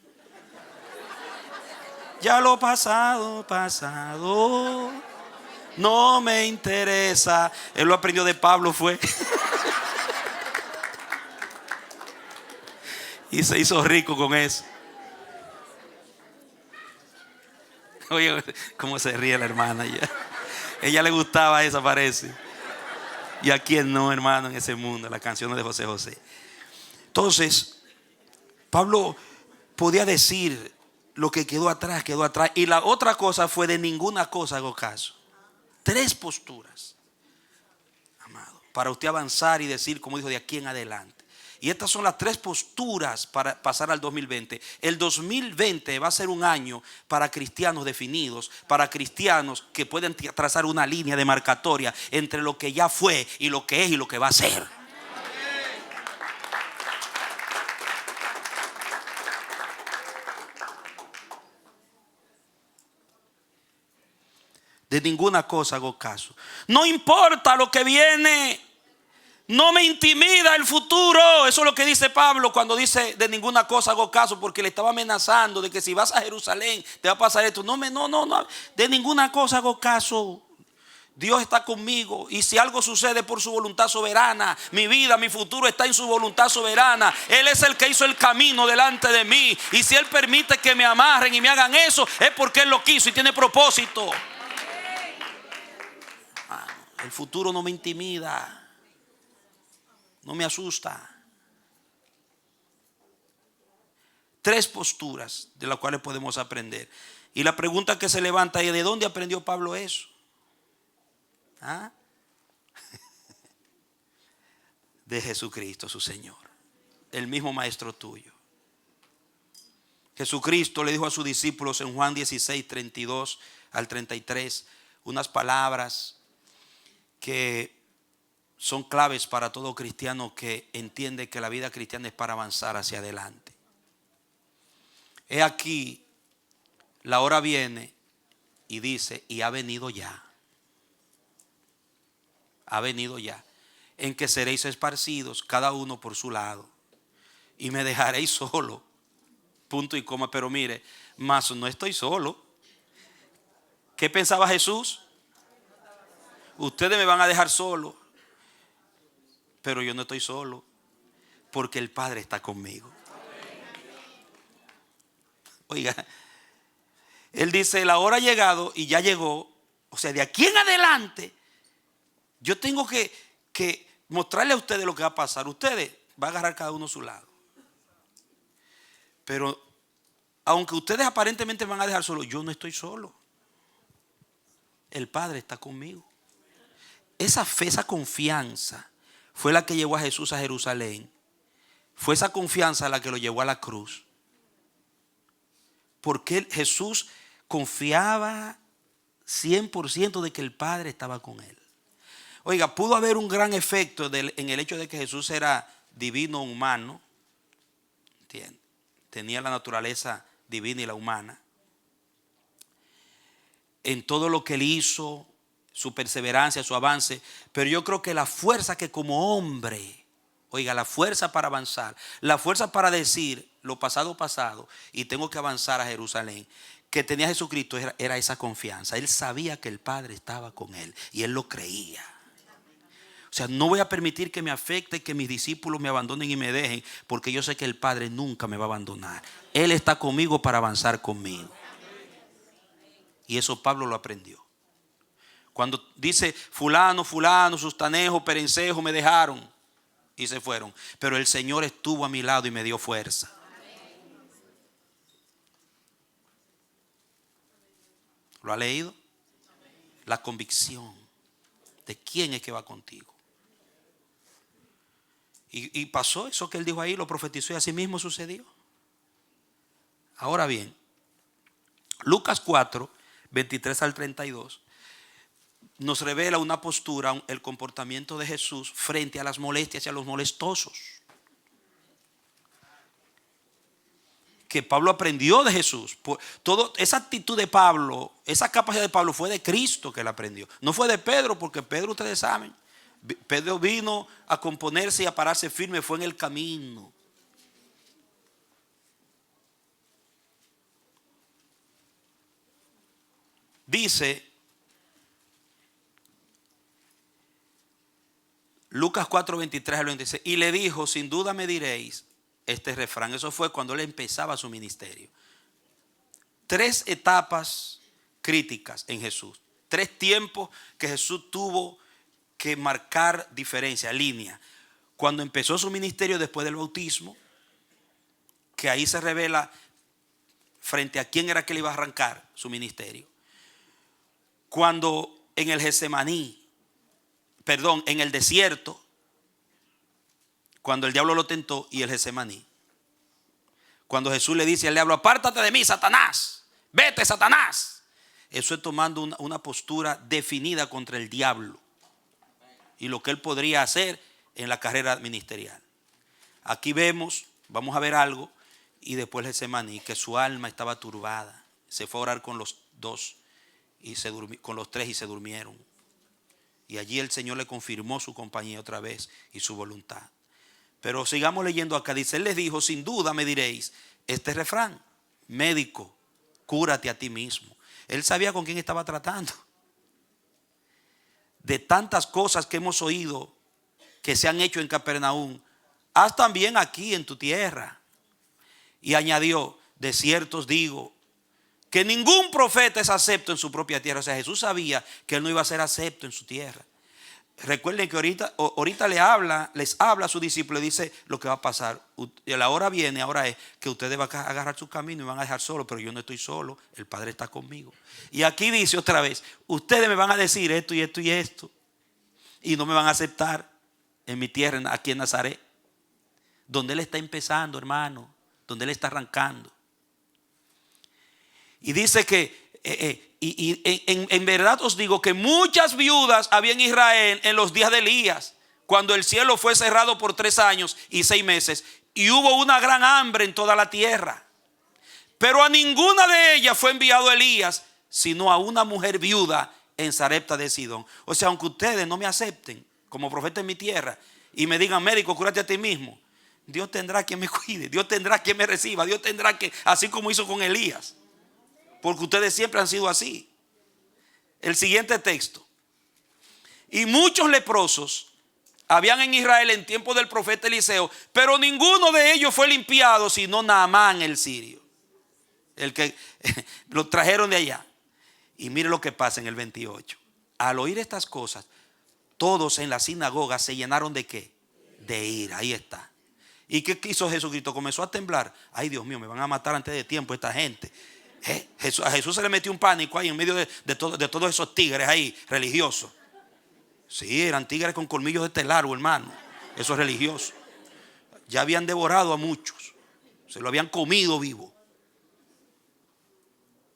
ya lo pasado, pasado, no me interesa. Él lo aprendió de Pablo, fue. Y se hizo rico con eso. Oye, cómo se ríe la hermana. Ella le gustaba esa, parece. Y a quién no, hermano, en ese mundo, las canciones de José José. Entonces, Pablo podía decir: lo que quedó atrás, quedó atrás. Y la otra cosa fue: de ninguna cosa hago caso. Tres posturas, amado, para usted avanzar y decir, como dijo, de aquí en adelante. Y estas son las tres posturas para pasar al 2020. El 2020 va a ser un año para cristianos definidos, para cristianos que pueden trazar una línea demarcatoria entre lo que ya fue y lo que es y lo que va a ser. De ninguna cosa hago caso. No importa lo que viene. No me intimida el futuro. Eso es lo que dice Pablo cuando dice: de ninguna cosa hago caso, porque le estaba amenazando de que si vas a Jerusalén te va a pasar esto. No, de ninguna cosa hago caso. Dios está conmigo, y si algo sucede por su voluntad soberana, mi vida, mi futuro está en su voluntad soberana. Él es el que hizo el camino delante de mí, y si Él permite que me amarren y me hagan eso, es porque Él lo quiso y tiene propósito. El futuro no me intimida, no me asusta. Tres posturas de las cuales podemos aprender. Y la pregunta que se levanta es: ¿de dónde aprendió Pablo eso? ¿Ah? De Jesucristo, su Señor, el mismo maestro tuyo. Jesucristo le dijo a sus discípulos en Juan 16, 32 al 33, unas palabras que son claves para todo cristiano que entiende que la vida cristiana es para avanzar hacia adelante. He aquí, la hora viene, y dice, y ha venido ya. Ha venido ya, en que seréis esparcidos cada uno por su lado, y me dejaréis solo. Punto y coma. Pero mire, mas no estoy solo. ¿Qué pensaba Jesús? Ustedes me van a dejar solo, pero yo no estoy solo, porque el Padre está conmigo. Oiga, Él dice, la hora ha llegado y ya llegó. O sea, de aquí en adelante yo tengo que mostrarle a ustedes lo que va a pasar. Ustedes van a agarrar cada uno a su lado. Pero aunque ustedes aparentemente van a dejar solo, yo no estoy solo. El Padre está conmigo. Esa fe, esa confianza fue la que llevó a Jesús a Jerusalén. Fue esa confianza la que lo llevó a la cruz. Porque Jesús confiaba 100% de que el Padre estaba con él. Oiga, pudo haber un gran efecto en el hecho de que Jesús era divino humano. ¿Entiendes? Tenía la naturaleza divina y la humana. En todo lo que él hizo, su perseverancia, su avance. Pero yo creo que la fuerza que como hombre, oiga, la fuerza para avanzar, la fuerza para decir lo pasado, pasado, y tengo que avanzar a Jerusalén, que tenía Jesucristo era esa confianza. Él sabía que el Padre estaba con él y él lo creía. O sea, no voy a permitir que me afecte, que mis discípulos me abandonen y me dejen, porque yo sé que el Padre nunca me va a abandonar. Él está conmigo para avanzar conmigo. Y eso Pablo lo aprendió. Cuando dice fulano, sustanejo, perencejo me dejaron y se fueron, pero el Señor estuvo a mi lado y me dio fuerza. ¿Lo ha leído? La convicción de quién es que va contigo. Y pasó eso que él dijo ahí, lo profetizó y así mismo sucedió. Ahora bien, Lucas 4, 23 al 32 nos revela una postura, el comportamiento de Jesús frente a las molestias y a los molestosos. Que Pablo aprendió de Jesús. Esa actitud de Pablo, esa capacidad de Pablo fue de Cristo que él aprendió. No fue de Pedro, porque Pedro, ustedes saben, Pedro vino a componerse y a pararse firme, fue en el camino. Dice Lucas 4, 23 al 26, y le dijo, sin duda me diréis este refrán. Eso fue cuando él empezaba su ministerio. 3 etapas críticas en Jesús. 3 tiempos que Jesús tuvo que marcar diferencia, línea. Cuando empezó su ministerio después del bautismo, que ahí se revela frente a quién era que le iba a arrancar su ministerio. Cuando en el en el desierto, cuando el diablo lo tentó, y el Getsemaní. Cuando Jesús le dice al diablo, apártate de mí, Satanás, vete, Satanás. Eso es tomando una postura definida contra el diablo y lo que él podría hacer en la carrera ministerial. Aquí vamos a ver algo, y después el Getsemaní, que su alma estaba turbada. Se fue a orar con los 2 y con los 3 y se durmieron. Y allí el Señor le confirmó su compañía otra vez y su voluntad. Pero sigamos leyendo acá. Dice, él les dijo, sin duda me diréis este refrán: médico, cúrate a ti mismo. Él sabía con quién estaba tratando. De tantas cosas que hemos oído que se han hecho en Capernaum, haz también aquí en tu tierra. Y añadió, de cierto os digo que ningún profeta es acepto en su propia tierra. O sea, Jesús sabía que él no iba a ser acepto en su tierra. Recuerden que ahorita les habla a sus discípulos y dice lo que va a pasar. La hora viene, ahora es que ustedes van a agarrar su camino y van a dejar solo, pero yo no estoy solo, el Padre está conmigo. Y aquí dice otra vez, ustedes me van a decir esto y esto y esto, y no me van a aceptar en mi tierra, aquí en Nazaret, donde Él está empezando, hermano, donde Él está arrancando. Y dice que en verdad os digo que muchas viudas había en Israel en los días de Elías, cuando el cielo fue cerrado por 3 años y 6 meses y hubo una gran hambre en toda la tierra. Pero a ninguna de ellas fue enviado Elías, sino a una mujer viuda en Sarepta de Sidón. O sea, aunque ustedes no me acepten como profeta en mi tierra y me digan, médico, cúrate a ti mismo, Dios tendrá quien me cuide, Dios tendrá quien me reciba, Dios tendrá que, así como hizo con Elías. Porque ustedes siempre han sido así. El siguiente texto. Y muchos leprosos habían en Israel en tiempo del profeta Eliseo, pero ninguno de ellos fue limpiado, sino Naamán el sirio, el que lo trajeron de allá. Y mire lo que pasa en el 28. Al oír estas cosas, todos en la sinagoga se llenaron ¿de qué? De ira. Ahí está. ¿Y qué hizo Jesucristo? Comenzó a temblar. Ay, Dios mío, me van a matar antes de tiempo esta gente. A Jesús se le metió un pánico ahí en medio de todos esos tigres ahí religiosos. Sí, eran tigres con colmillos de telar, hermano. Eso es religioso. Ya habían devorado a muchos, se lo habían comido vivo.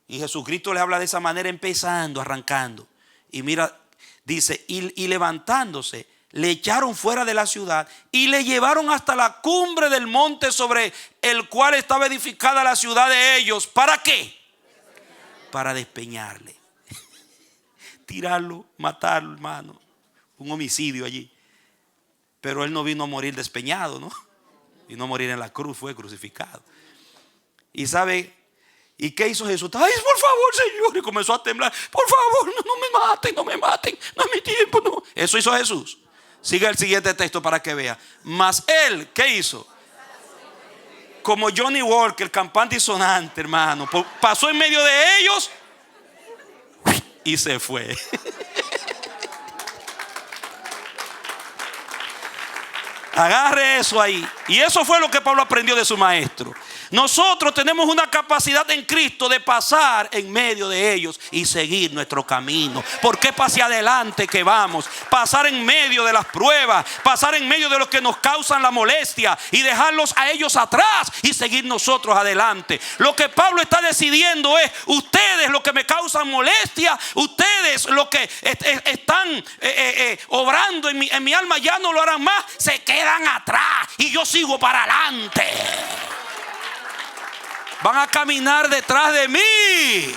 Y Jesucristo les habla de esa manera, empezando, arrancando. Y mira, dice, y levantándose, le echaron fuera de la ciudad y le llevaron hasta la cumbre del monte sobre el cual estaba edificada la ciudad de ellos. ¿Para qué? Para despeñarle. Tirarlo, matarlo, hermano. Un homicidio allí. Pero Él no vino a morir despeñado, ¿no? Vino a morir en la cruz, fue crucificado. Y sabe, ¿y qué hizo Jesús? Ay, por favor, Señor. Y comenzó a temblar. Por favor, no me maten, no me maten. No es mi tiempo, no. Eso hizo Jesús. Sigue el siguiente texto para que vea. Mas Él, ¿qué hizo? Como Johnny Walker, el campante y sonante, hermano. Pasó en medio de ellos y se fue. Agarre eso ahí. Y eso fue lo que Pablo aprendió de su maestro. Nosotros tenemos una capacidad en Cristo de pasar en medio de ellos y seguir nuestro camino. Porque es hacia adelante que vamos. Pasar en medio de las pruebas, pasar en medio de los que nos causan la molestia y dejarlos a ellos atrás y seguir nosotros adelante. Lo que Pablo está decidiendo es: ustedes los que me causan molestia, ustedes los que están obrando en mi alma, ya no lo harán más, se quedan atrás y yo sigo para adelante. Van a caminar detrás de mí,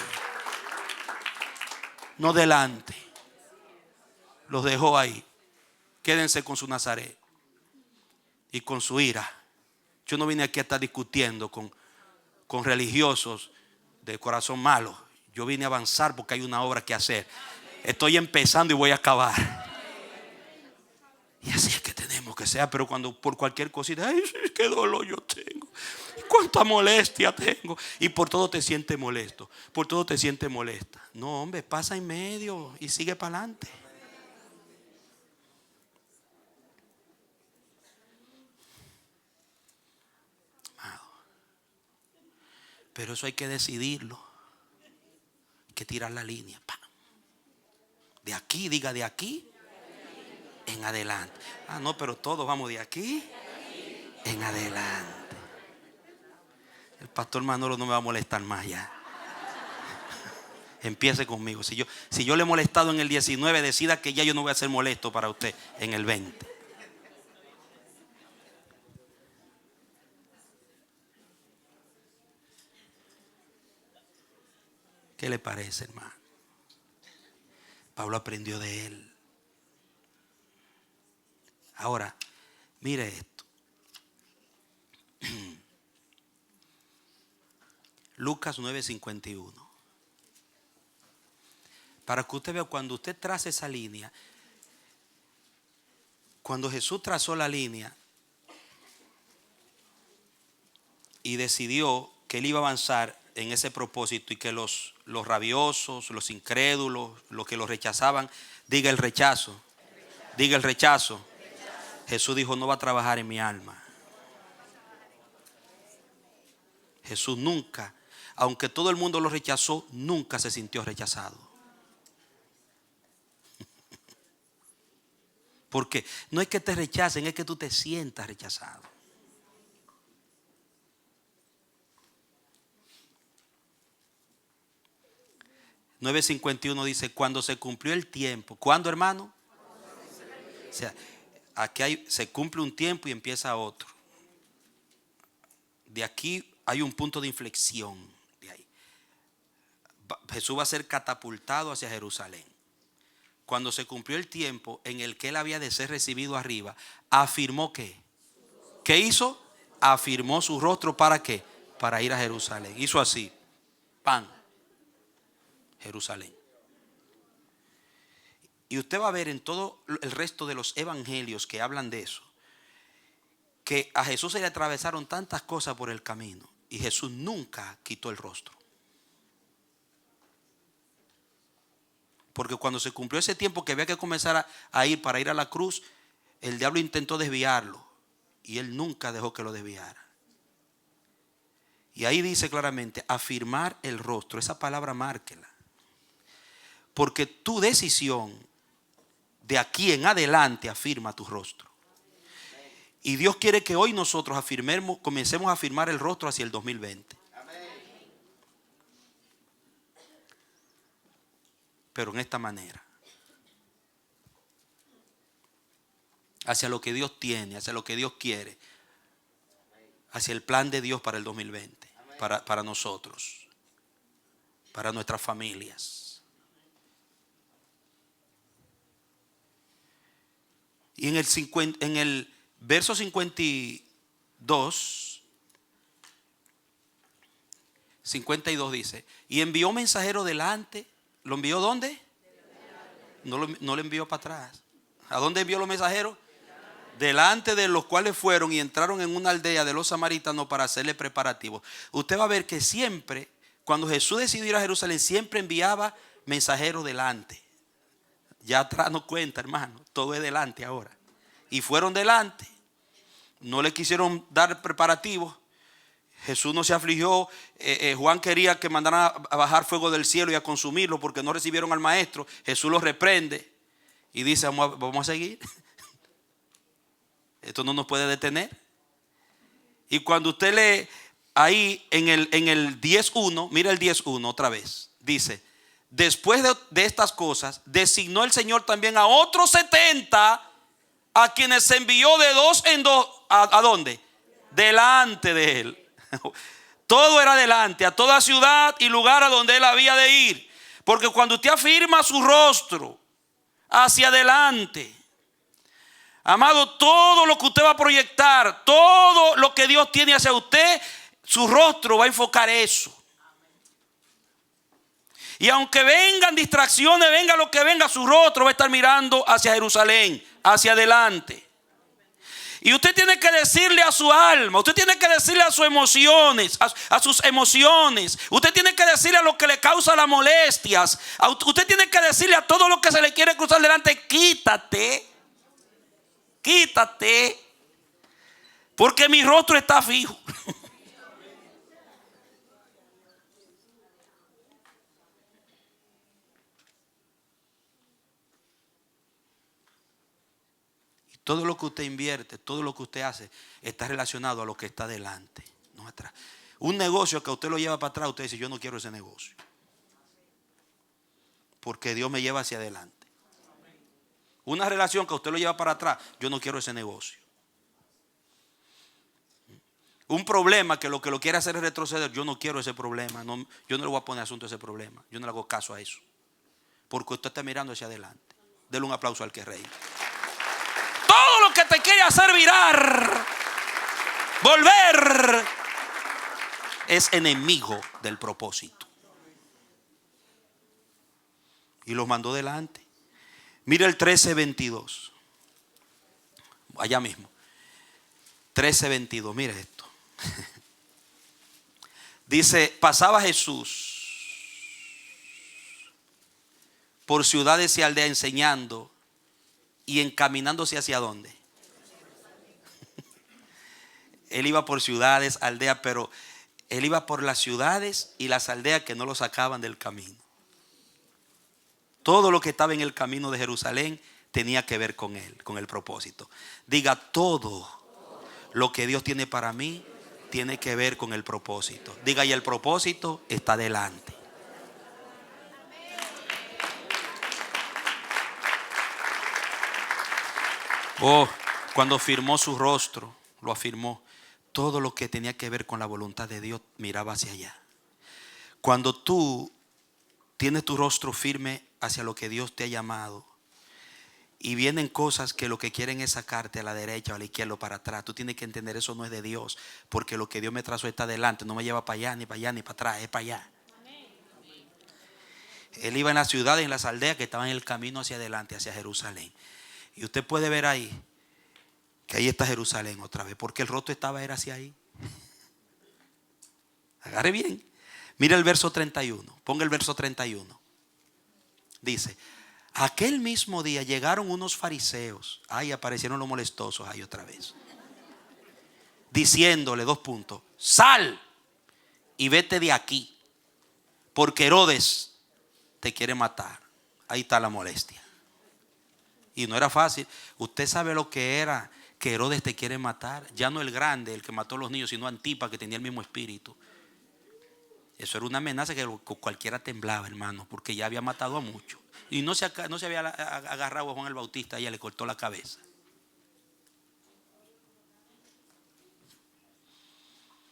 no delante. Los dejó ahí. Quédense con su Nazaret y con su ira. Yo no vine aquí a estar discutiendo con religiosos de corazón malo. Yo vine a avanzar porque hay una obra que hacer. Estoy empezando y voy a acabar. Y así es que tenemos que ser. Pero cuando por cualquier cosita, ay, qué dolor yo tengo, cuánta molestia tengo, y por todo te sientes molesto, por todo te sientes molesta. No, hombre, pasa en medio y sigue para adelante. Pero eso hay que decidirlo. Hay que tirar la línea. ¡Pam! De aquí, diga de aquí en adelante. Ah, no, pero todos vamos de aquí en adelante. El pastor Manolo no me va a molestar más ya. Empiece conmigo. Si yo le he molestado en el 19, decida que ya yo no voy a ser molesto para usted en el 20. ¿Qué le parece, hermano? Pablo aprendió de él. Ahora, mire esto. Lucas 9:51. Para que usted vea, cuando usted traza esa línea, cuando Jesús trazó la línea y decidió que él iba a avanzar en ese propósito y que los rabiosos, los incrédulos, los que lo rechazaban, diga el rechazo. Diga el rechazo. Jesús dijo, no va a trabajar en mi alma. Jesús nunca, aunque todo el mundo lo rechazó, nunca se sintió rechazado. Porque no es que te rechacen, es que tú te sientas rechazado. (9:51) dice, cuando se cumplió el tiempo. ¿Cuándo, hermano? O sea, aquí se cumple un tiempo y empieza otro. De aquí hay un punto de inflexión. De ahí Jesús va a ser catapultado hacia Jerusalén. Cuando se cumplió el tiempo en el que él había de ser recibido arriba, afirmó que, ¿qué hizo? Afirmó su rostro. ¿Para qué? Para ir a Jerusalén. Hizo así, pan, Jerusalén. Y usted va a ver en todo el resto de los evangelios que hablan de eso, que a Jesús se le atravesaron tantas cosas por el camino y Jesús nunca quitó el rostro. Porque cuando se cumplió ese tiempo que había que comenzar a ir para ir a la cruz, el diablo intentó desviarlo y él nunca dejó que lo desviara. Y ahí dice claramente, afirmar el rostro. Esa palabra márquela. Porque tu decisión de aquí en adelante afirma tu rostro. Y Dios quiere que hoy nosotros comencemos a afirmar el rostro hacia el 2020. Pero en esta manera. Hacia lo que Dios tiene, hacia lo que Dios quiere. Hacia el plan de Dios para el 2020. Para nosotros. Para nuestras familias. Y en el verso 52 dice, y envió mensajero delante. ¿Lo envió dónde? No lo envió para atrás. ¿A dónde envió los mensajeros? Delante de los cuales fueron y entraron en una aldea de los samaritanos para hacerle preparativos. Usted va a ver que siempre, cuando Jesús decidió ir a Jerusalén, siempre enviaba mensajeros delante. Ya atrás no cuenta, hermano. Todo es delante ahora. Y fueron delante. No le quisieron dar preparativos. Jesús no se afligió. Juan quería que mandaran a bajar fuego del cielo y a consumirlo porque no recibieron al maestro. Jesús los reprende y dice, vamos a seguir. Esto no nos puede detener. Y cuando usted lee ahí en el 10:1, mira el 10:1 otra vez. Dice, después de estas cosas, designó el Señor también a otros 70 a quienes se envió de dos en dos. ¿A dónde? Delante de él. Todo era delante, a toda ciudad y lugar a donde él había de ir. Porque cuando usted afirma su rostro hacia adelante, amado, todo lo que usted va a proyectar, todo lo que Dios tiene hacia usted, su rostro va a enfocar eso. Y aunque vengan distracciones, venga lo que venga, su rostro va a estar mirando hacia Jerusalén, hacia adelante. Y usted tiene que decirle a su alma, usted tiene que decirle a sus emociones, a sus emociones. Usted tiene que decirle a lo que le causa las molestias. Usted tiene que decirle a todo lo que se le quiere cruzar delante, quítate. Quítate. Porque mi rostro está fijo. Todo lo que usted invierte, todo lo que usted hace, está relacionado a lo que está delante, no atrás. Un negocio que usted lo lleva para atrás, usted dice, yo no quiero ese negocio. Porque Dios me lleva hacia adelante. Una relación que usted lo lleva para atrás, yo no quiero ese negocio. Un problema que lo quiere hacer es retroceder, yo no quiero ese problema. No, yo no le voy a poner asunto a ese problema. Yo no le hago caso a eso. Porque usted está mirando hacia adelante. Dele un aplauso al que reina. Todo lo que te quiere hacer virar, volver, es enemigo del propósito. Y los mandó delante. Mira el 13:22. Allá mismo. 13:22. Mire esto. Dice, pasaba Jesús por ciudades y aldeas enseñando y encaminándose hacia dónde. Él iba por ciudades, aldeas, pero él iba por las ciudades y las aldeas que no lo sacaban del camino. Todo lo que estaba en el camino de Jerusalén tenía que ver con él, con el propósito. Diga, todo lo que Dios tiene para mí tiene que ver con el propósito. Diga, y el propósito está delante. Oh, cuando firmó su rostro, lo afirmó. Todo lo que tenía que ver con la voluntad de Dios miraba hacia allá. Cuando tú tienes tu rostro firme hacia lo que Dios te ha llamado y vienen cosas que lo que quieren es sacarte a la derecha o a la izquierda o para atrás, tú tienes que entender, eso no es de Dios, porque lo que Dios me trazó está adelante, no me lleva para allá, ni para allá, ni para atrás, es para allá. Él iba en las ciudades, en las aldeas que estaban en el camino hacia adelante, hacia Jerusalén. Y usted puede ver ahí que ahí está Jerusalén otra vez, porque el rostro era hacia ahí. Agarre bien. Mira el verso 31. Ponga el verso 31. Dice: aquel mismo día llegaron unos fariseos. Ahí aparecieron los molestosos ahí otra vez. Diciéndole, 2 puntos: sal y vete de aquí, porque Herodes te quiere matar. Ahí está la molestia. Y no era fácil. Usted sabe lo que era que Herodes te quiere matar. Ya no el grande, el que mató a los niños, sino Antipas, que tenía el mismo espíritu. Eso era una amenaza que cualquiera temblaba, hermano, porque ya había matado a muchos. Y no se había agarrado a Juan el Bautista, ella le cortó la cabeza.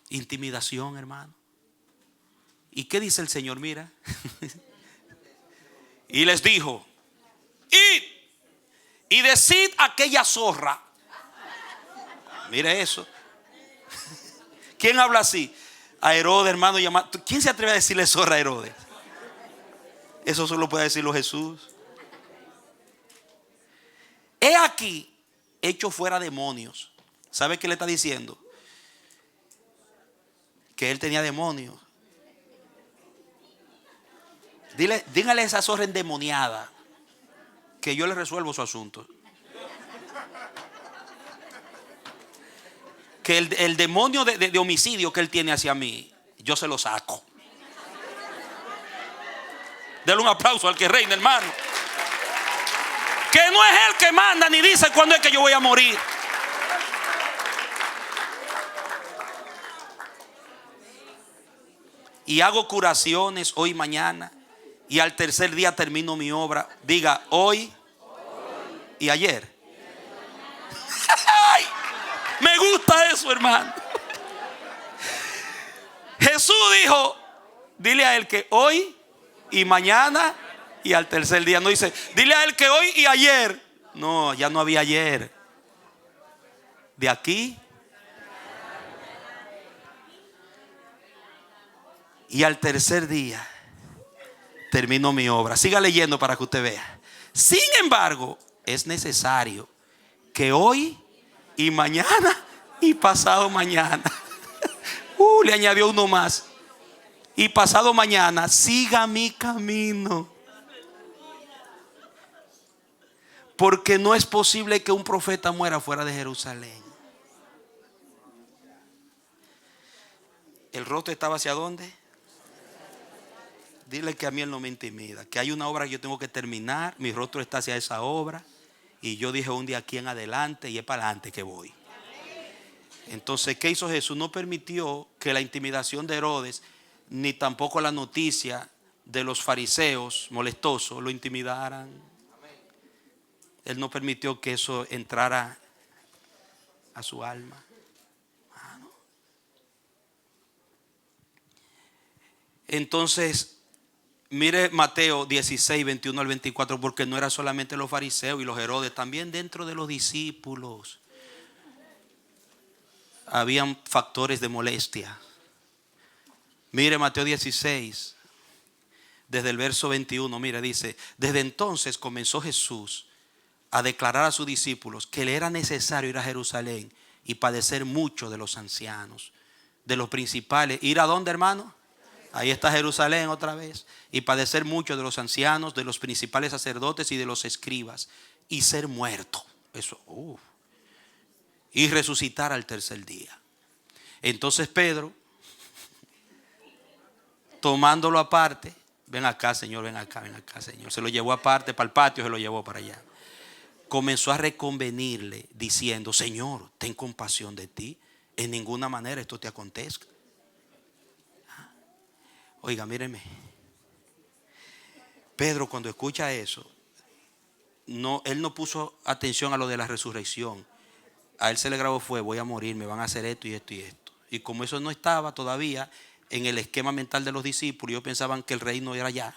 Intimidación, hermano. ¿Y qué dice el Señor? Mira. Y les dijo: id y decid a aquella zorra. Mire eso. ¿Quién habla así? A Herodes, hermano, llamado. ¿Quién se atreve a decirle zorra a Herodes? Eso solo puede decirlo Jesús. He aquí hecho fuera demonios. ¿Sabe qué le está diciendo? Que él tenía demonios. Dígale a esa zorra endemoniada que yo le resuelvo su asunto. Que el demonio de homicidio que él tiene hacia mí, yo se lo saco. Denle un aplauso al que reina, hermano. Que no es él que manda ni dice cuándo es que yo voy a morir. Y hago curaciones hoy y mañana, y al tercer día termino mi obra. Diga, hoy y ayer. ¡Ay! Me gusta eso, hermano. Jesús dijo: dile a él que hoy y mañana y al tercer día. No dice, dile a él que hoy y ayer. No, ya no había ayer. De aquí y al tercer día termino mi obra. Siga leyendo para que usted vea. Sin embargo, es necesario que hoy y mañana y pasado mañana. Le añadió uno más. Y pasado mañana siga mi camino. Porque no es posible que un profeta muera fuera de Jerusalén. El rostro estaba hacia dónde. Dile que a mí él no me intimida, que hay una obra que yo tengo que terminar. Mi rostro está hacia esa obra. Y yo dije un día aquí en adelante, y es para adelante que voy. Entonces, ¿qué hizo Jesús? No permitió que la intimidación de Herodes, ni tampoco la noticia de los fariseos molestosos lo intimidaran. Él no permitió que eso entrara a su alma. Entonces, mire Mateo 16, 21 al 24, porque no era solamente los fariseos y los Herodes, también dentro de los discípulos habían factores de molestia. Mire Mateo 16, desde el verso 21, mire, dice: desde entonces comenzó Jesús a declarar a sus discípulos que le era necesario ir a Jerusalén y padecer mucho de los ancianos, de los principales. ¿Ir a dónde, hermano? Ahí está Jerusalén otra vez. Y padecer mucho de los ancianos, de los principales sacerdotes y de los escribas, y ser muerto. Eso, y resucitar al tercer día. Entonces Pedro, tomándolo aparte, ven acá, Señor, ven acá, Señor. Se lo llevó aparte para el patio, se lo llevó para allá. Comenzó a reconvenirle diciendo: Señor, ten compasión de ti. En ninguna manera esto te acontezca. Oiga, míreme. Pedro, cuando escucha eso, él no puso atención a lo de la resurrección. A él se le grabó fue: voy a morir, me van a hacer esto y esto y esto. Y como eso no estaba todavía en el esquema mental de los discípulos, ellos pensaban que el reino era allá.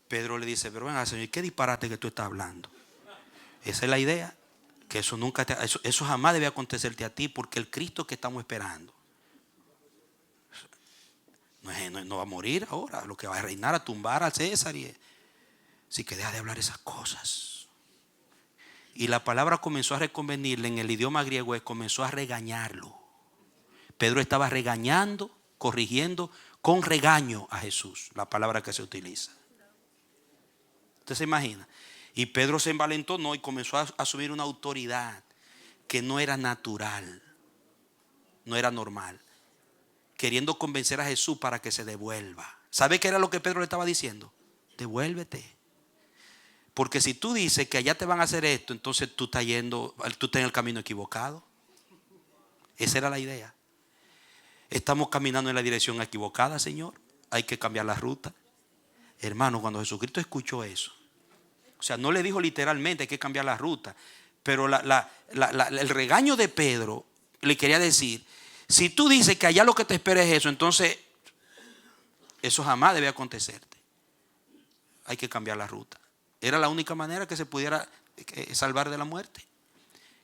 Pedro le dice: pero venga, Señor, ¿qué disparate que tú estás hablando? Esa es la idea, que eso nunca eso jamás debe acontecerte a ti, porque el Cristo que estamos esperando no va a morir ahora, lo que va a reinar, a tumbar al César. Así que deja de hablar esas cosas. Y la palabra comenzó a reconvenirle en el idioma griego, comenzó a regañarlo. Pedro estaba regañando, corrigiendo con regaño a Jesús, la palabra que se utiliza. ¿Usted se imagina? Y Pedro se envalentonó y comenzó a asumir una autoridad que no era natural, no era normal, queriendo convencer a Jesús para que se devuelva. ¿Sabe qué era lo que Pedro le estaba diciendo? Devuélvete. Porque si tú dices que allá te van a hacer esto, entonces tú estás en el camino equivocado. Esa era la idea. Estamos caminando en la dirección equivocada, Señor. Hay que cambiar la ruta. Hermano, cuando Jesucristo escuchó eso, o sea, no le dijo literalmente hay que cambiar la ruta, pero el regaño de Pedro le quería decir: si tú dices que allá lo que te espera es eso, entonces eso jamás debe acontecerte. Hay que cambiar la ruta. Era la única manera que se pudiera salvar de la muerte.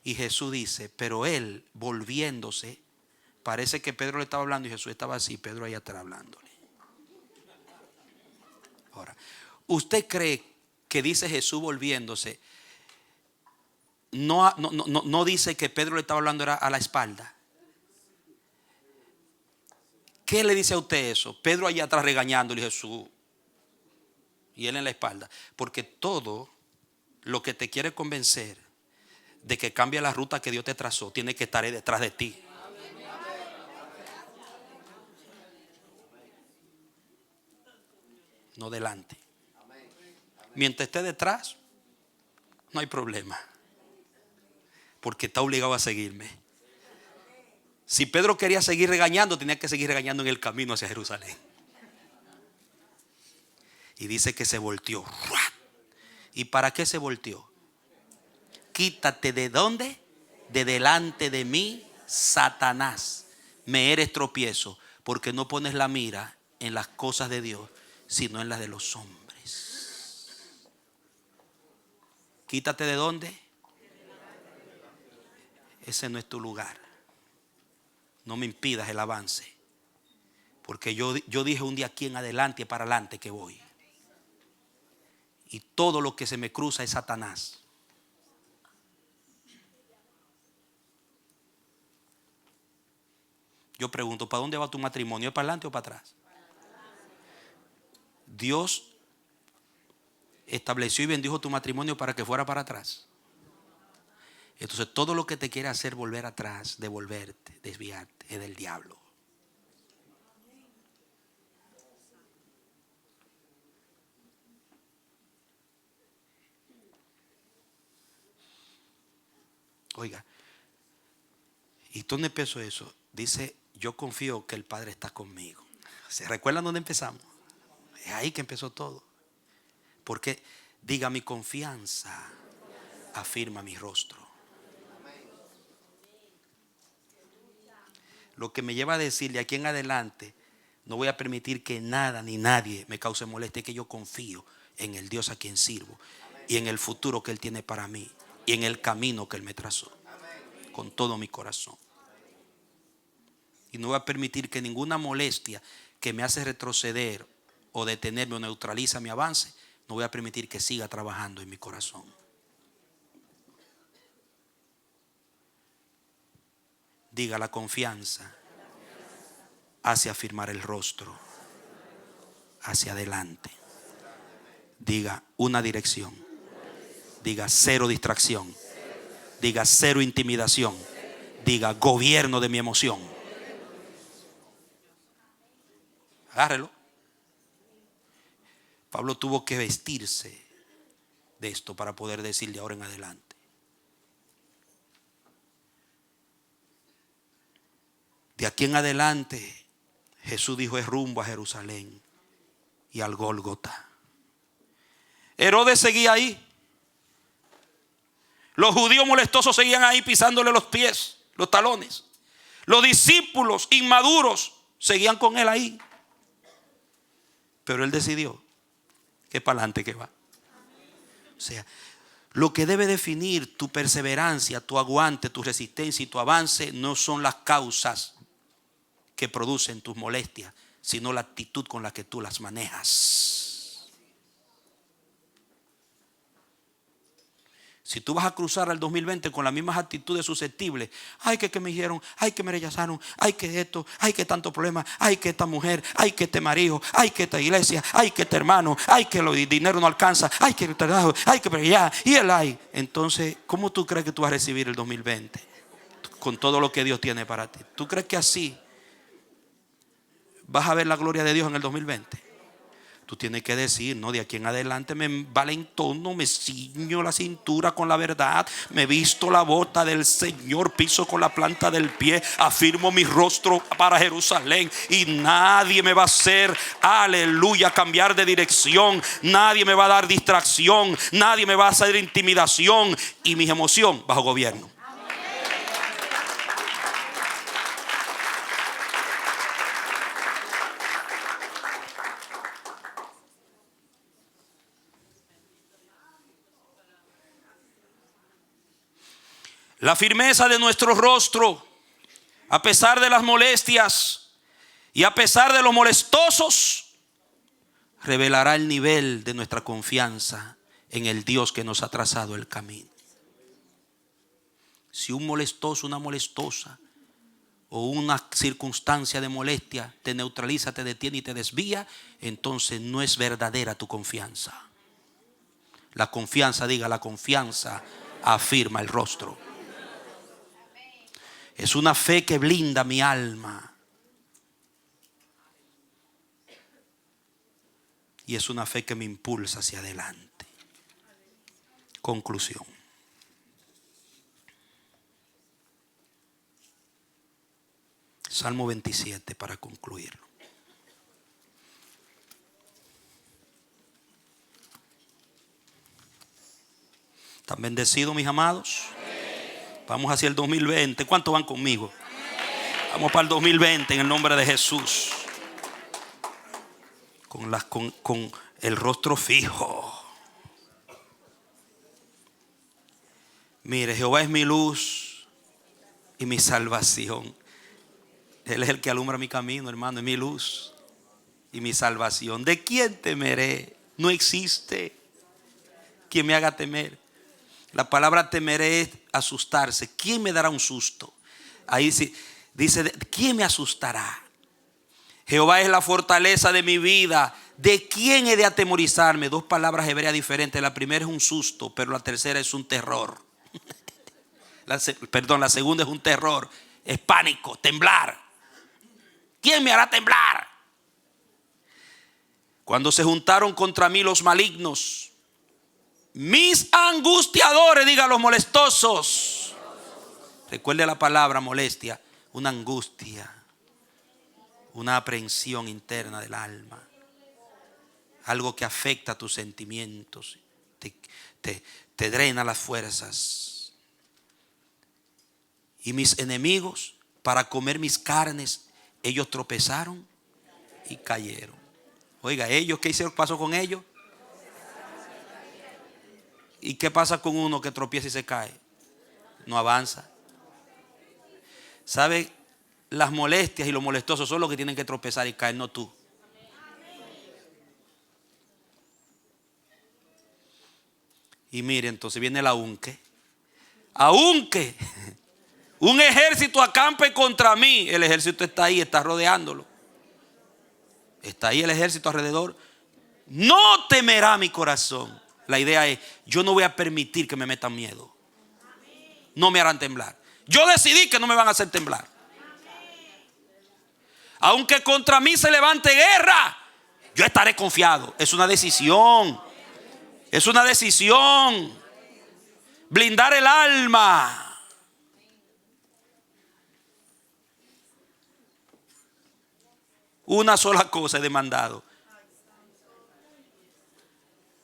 Y Jesús dice, pero él volviéndose, parece que Pedro le estaba hablando y Jesús estaba así, Pedro allá atrás hablándole. Ahora, ¿usted cree que dice Jesús volviéndose? No dice que Pedro le estaba hablando era a la espalda. ¿Qué le dice a usted eso? Pedro allá atrás regañándole, Jesús, y él en la espalda. Porque todo lo que te quiere convencer de que cambie la ruta que Dios te trazó tiene que estar ahí detrás de ti. No delante. Mientras esté detrás, no hay problema, porque está obligado a seguirme. Si Pedro quería seguir regañando, tenía que seguir regañando en el camino hacia Jerusalén. Y dice que se volteó. ¿Y para qué se volteó? Quítate de dónde, de delante de mí, Satanás. Me eres tropiezo, porque no pones la mira en las cosas de Dios, sino en las de los hombres. Quítate de dónde. Ese no es tu lugar. No me impidas el avance, porque yo dije un día aquí en adelante, para adelante que voy. Y todo lo que se me cruza es Satanás. Yo pregunto, ¿para dónde va tu matrimonio? ¿Es para adelante o para atrás? Dios estableció y bendijo tu matrimonio para que fuera para atrás. Entonces todo lo que te quiere hacer volver atrás, devolverte, desviarte, es del diablo. Oiga, ¿y dónde empezó eso? Dice, yo confío que el Padre está conmigo. ¿Se recuerdan dónde empezamos? Es ahí que empezó todo. Porque diga, mi confianza afirma mi rostro. Lo que me lleva a decir de aquí en adelante, no voy a permitir que nada ni nadie me cause molestia, que yo confío en el Dios a quien sirvo y en el futuro que Él tiene para mí y en el camino que Él me trazó con todo mi corazón. Y no voy a permitir que ninguna molestia que me hace retroceder o detenerme o neutraliza mi avance, no voy a permitir que siga trabajando en mi corazón. Diga, la confianza hace afirmar el rostro hacia adelante. Diga una dirección. Diga cero distracción. Diga cero intimidación. Diga gobierno de mi emoción. Agárrelo. Pablo tuvo que vestirse de esto para poder decir de ahora en adelante. De aquí en adelante, Jesús dijo: es rumbo a Jerusalén y al Gólgota. Herodes seguía ahí. Los judíos molestosos seguían ahí pisándole los pies, los talones. Los discípulos inmaduros seguían con él ahí. Pero él decidió que para adelante que va. O sea, lo que debe definir tu perseverancia, tu aguante, tu resistencia y tu avance no son las causas que producen tus molestias, sino la actitud con la que tú las manejas. Si tú vas a cruzar al 2020 con las mismas actitudes susceptibles, ay que me dijeron, ay que me rechazaron, ay que esto, ay que tanto problema, ay que esta mujer, ay que este marido, ay que esta iglesia, ay que este hermano, ay que el dinero no alcanza, ay que el trabajo, ay que para allá, y el ay. Entonces, ¿cómo tú crees que tú vas a recibir el 2020? Con todo lo que Dios tiene para ti. ¿Tú crees que así vas a ver la gloria de Dios en el 2020? Tú tienes que decir, no, de aquí en adelante me valentono, me ciño la cintura con la verdad, me visto la bota del Señor, piso con la planta del pie, afirmo mi rostro para Jerusalén y nadie me va a hacer, aleluya, cambiar de dirección, nadie me va a dar distracción, nadie me va a hacer intimidación y mi emoción bajo gobierno. La firmeza de nuestro rostro, a pesar de las molestias y a pesar de los molestosos, revelará el nivel de nuestra confianza en el Dios que nos ha trazado el camino. Si un molestoso, una molestosa o una circunstancia de molestia te neutraliza, te detiene y te desvía, entonces no es verdadera tu confianza. La confianza, diga, la confianza afirma el rostro. Es una fe que blinda mi alma. Y es una fe que me impulsa hacia adelante. Conclusión. Salmo 27 para concluirlo. ¿Están bendecidos, mis amados? Vamos hacia el 2020. ¿Cuántos van conmigo? Vamos para el 2020 en el nombre de Jesús. Con el rostro fijo. Mire, Jehová es mi luz y mi salvación. Él es el que alumbra mi camino, hermano, es mi luz y mi salvación. ¿De quién temeré? No existe quien me haga temer. La palabra temeré es asustarse. ¿Quién me dará un susto? Ahí dice, ¿quién me asustará? Jehová es la fortaleza de mi vida. ¿De quién he de atemorizarme? Dos palabras hebreas diferentes. La primera es un susto, pero la tercera es un terror. La segunda es un terror. Es pánico, temblar. ¿Quién me hará temblar? Cuando se juntaron contra mí los malignos, mis angustiadores, diga, los molestosos. Recuerde la palabra molestia, una angustia, una aprehensión interna del alma, algo que afecta tus sentimientos, te drena las fuerzas. Y mis enemigos, para comer mis carnes, ellos tropezaron y cayeron. Oiga, ellos, ¿qué pasó con ellos? ¿Y qué pasa con uno que tropieza y se cae? No avanza. ¿Sabe? Las molestias y los molestosos son los que tienen que tropezar y caer, no tú. Y mire, entonces viene el aunque. Aunque un ejército acampe contra mí, el ejército está ahí, está rodeándolo. Está ahí el ejército alrededor. no temerá mi corazón. La idea es, yo no voy a permitir que me metan miedo. No me harán temblar. Yo decidí que no me van a hacer temblar. Aunque contra mí se levante guerra, yo estaré confiado. Es una decisión. Es una decisión. Blindar el alma. Una sola cosa he demandado,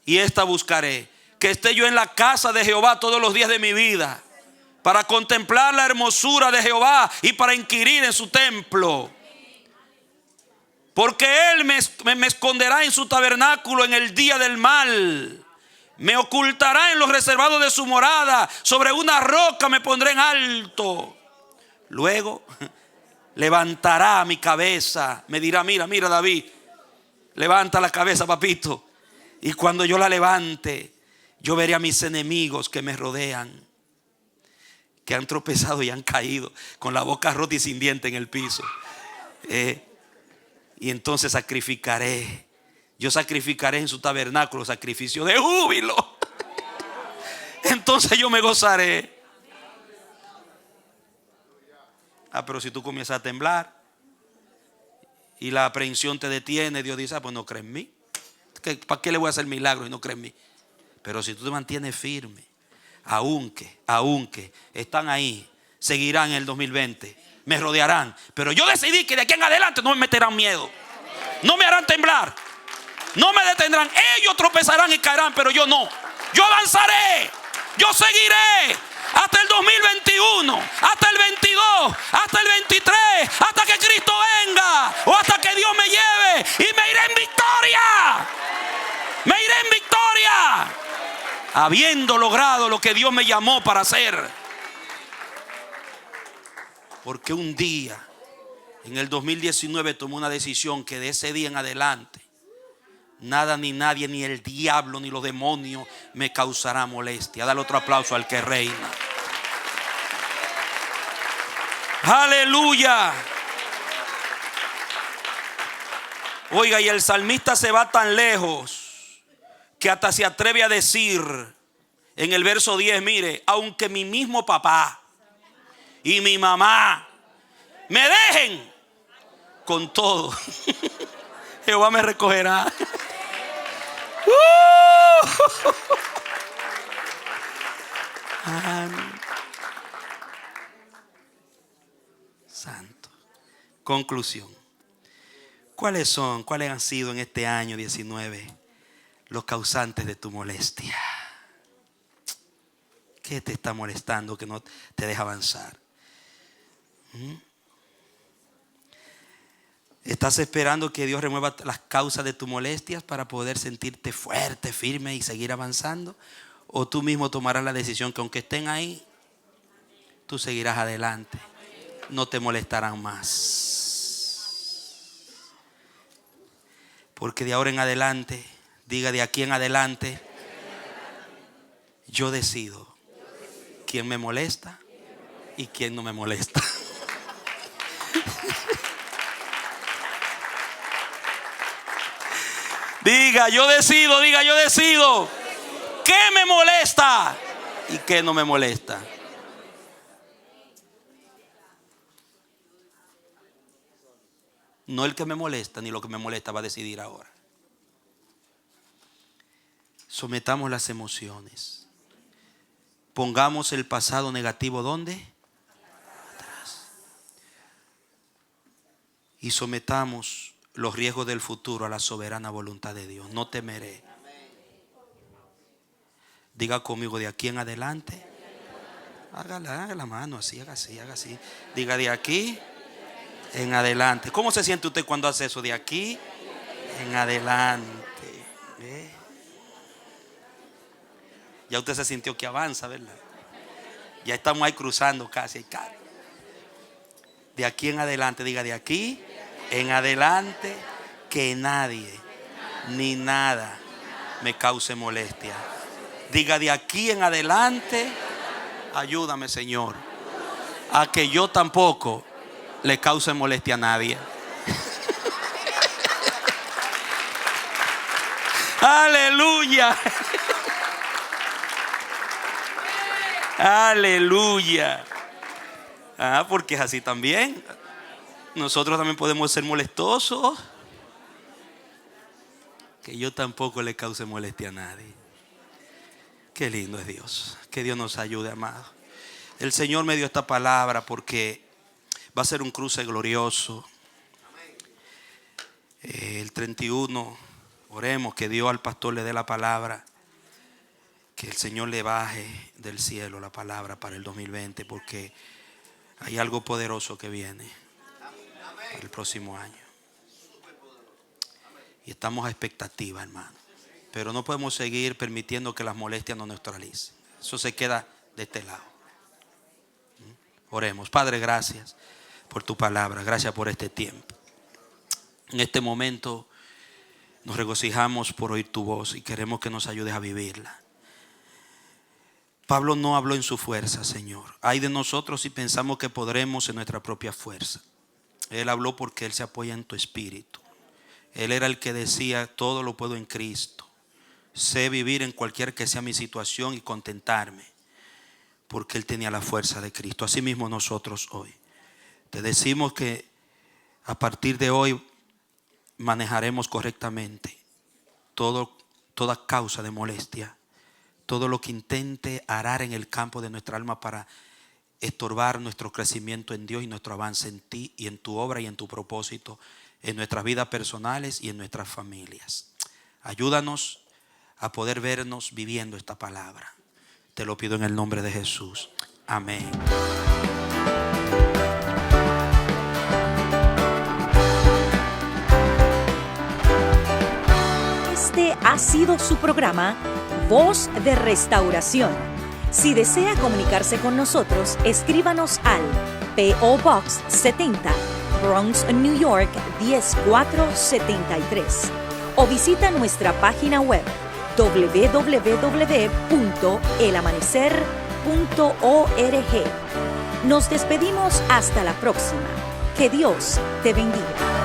y esta buscaré: que esté yo en la casa de Jehová todos los días de mi vida, para contemplar la hermosura de Jehová y para inquirir en su templo. Porque Él me esconderá en su tabernáculo en el día del mal. Me ocultará en los reservados de su morada. Sobre una roca me pondré en alto. Luego levantará mi cabeza. Me dirá: mira David, levanta la cabeza, papito. Y cuando yo la levante, yo veré a mis enemigos que me rodean, que han tropezado y han caído con la boca rota y sin diente en el piso. Y entonces sacrificaré. Yo sacrificaré en su tabernáculo sacrificio de júbilo. Entonces yo me gozaré. Pero si tú comienzas a temblar y la aprehensión te detiene, Dios dice: pues no cree en mí. ¿Para qué le voy a hacer milagros y no cree en mí? Pero si tú te mantienes firme, aunque están ahí, seguirán en el 2020, me rodearán, pero yo decidí que de aquí en adelante no me meterán miedo, no me harán temblar, no me detendrán. Ellos tropezarán y caerán, pero yo no. Yo avanzaré, yo seguiré hasta el 2021, hasta el 22, hasta el 23, hasta que Cristo venga o hasta que Dios me lleve, y me iré en victoria. Me iré en victoria, habiendo logrado lo que Dios me llamó para hacer. Porque un día en el 2019 tomé una decisión que de ese día en adelante nada ni nadie, ni el diablo ni los demonios me causará molestia. Dale otro aplauso al que reina. Aleluya. Oiga, y el salmista se va tan lejos que hasta se atreve a decir en el verso 10, mire: aunque mi mismo papá y mi mamá me dejen, con todo Jehová me recogerá. Santo. Conclusión. ¿Cuáles han sido en este año 19 los causantes de tu molestia? ¿Qué te está molestando que no te deja avanzar? ¿Estás esperando que Dios remueva las causas de tus molestias para poder sentirte fuerte, firme y seguir avanzando? ¿O tú mismo tomarás la decisión que aunque estén ahí, tú seguirás adelante? No te molestarán más. Porque de ahora en adelante, diga: de aquí en adelante, yo decido quién me molesta y quién no me molesta. Diga yo decido qué me molesta y qué no me molesta. No el que me molesta ni lo que me molesta va a decidir ahora. Sometamos las emociones. Pongamos el pasado negativo ¿dónde? Atrás. Y sometamos los riesgos del futuro a la soberana voluntad de Dios. No temeré. Diga conmigo: de aquí en adelante. Haga la mano así, haga así. Diga: de aquí en adelante. ¿Cómo se siente usted cuando hace eso? De aquí en adelante. Ya usted se sintió que avanza, ¿verdad? Ya estamos ahí cruzando casi. De aquí en adelante. Diga: de aquí en adelante, que nadie ni nada me cause molestia. Diga: de aquí en adelante, ayúdame, Señor, a que yo tampoco le cause molestia a nadie. Aleluya. Aleluya. Porque es así también. Nosotros también podemos ser molestosos. Que yo tampoco le cause molestia a nadie. Qué lindo es Dios. Que Dios nos ayude, amado. El Señor me dio esta palabra porque va a ser un cruce glorioso. El 31, oremos que Dios al pastor le dé la palabra. Que el Señor le baje del cielo la palabra para el 2020, porque hay algo poderoso que viene para el próximo año. Y estamos a expectativa, hermano. Pero no podemos seguir permitiendo que las molestias nos neutralicen. Eso se queda de este lado. Oremos. Padre, gracias por tu palabra. Gracias por este tiempo. En este momento nos regocijamos por oír tu voz y queremos que nos ayudes a vivirla. Pablo no habló en su fuerza, Señor. Ay de nosotros si pensamos que podremos en nuestra propia fuerza. Él habló porque Él se apoya en tu espíritu. Él era el que decía: todo lo puedo en Cristo. Sé vivir en cualquier que sea mi situación y contentarme, porque Él tenía la fuerza de Cristo. Así mismo nosotros hoy te decimos que a partir de hoy manejaremos correctamente toda causa de molestia, todo lo que intente arar en el campo de nuestra alma para estorbar nuestro crecimiento en Dios y nuestro avance en ti y en tu obra y en tu propósito, en nuestras vidas personales y en nuestras familias. Ayúdanos a poder vernos viviendo esta palabra. Te lo pido en el nombre de Jesús. Amén. Este ha sido su programa Voz de Restauración. Si desea comunicarse con nosotros, escríbanos al P.O. Box 70, Bronx, New York 10473, o visita nuestra página web www.elamanecer.org. Nos despedimos hasta la próxima. Que Dios te bendiga.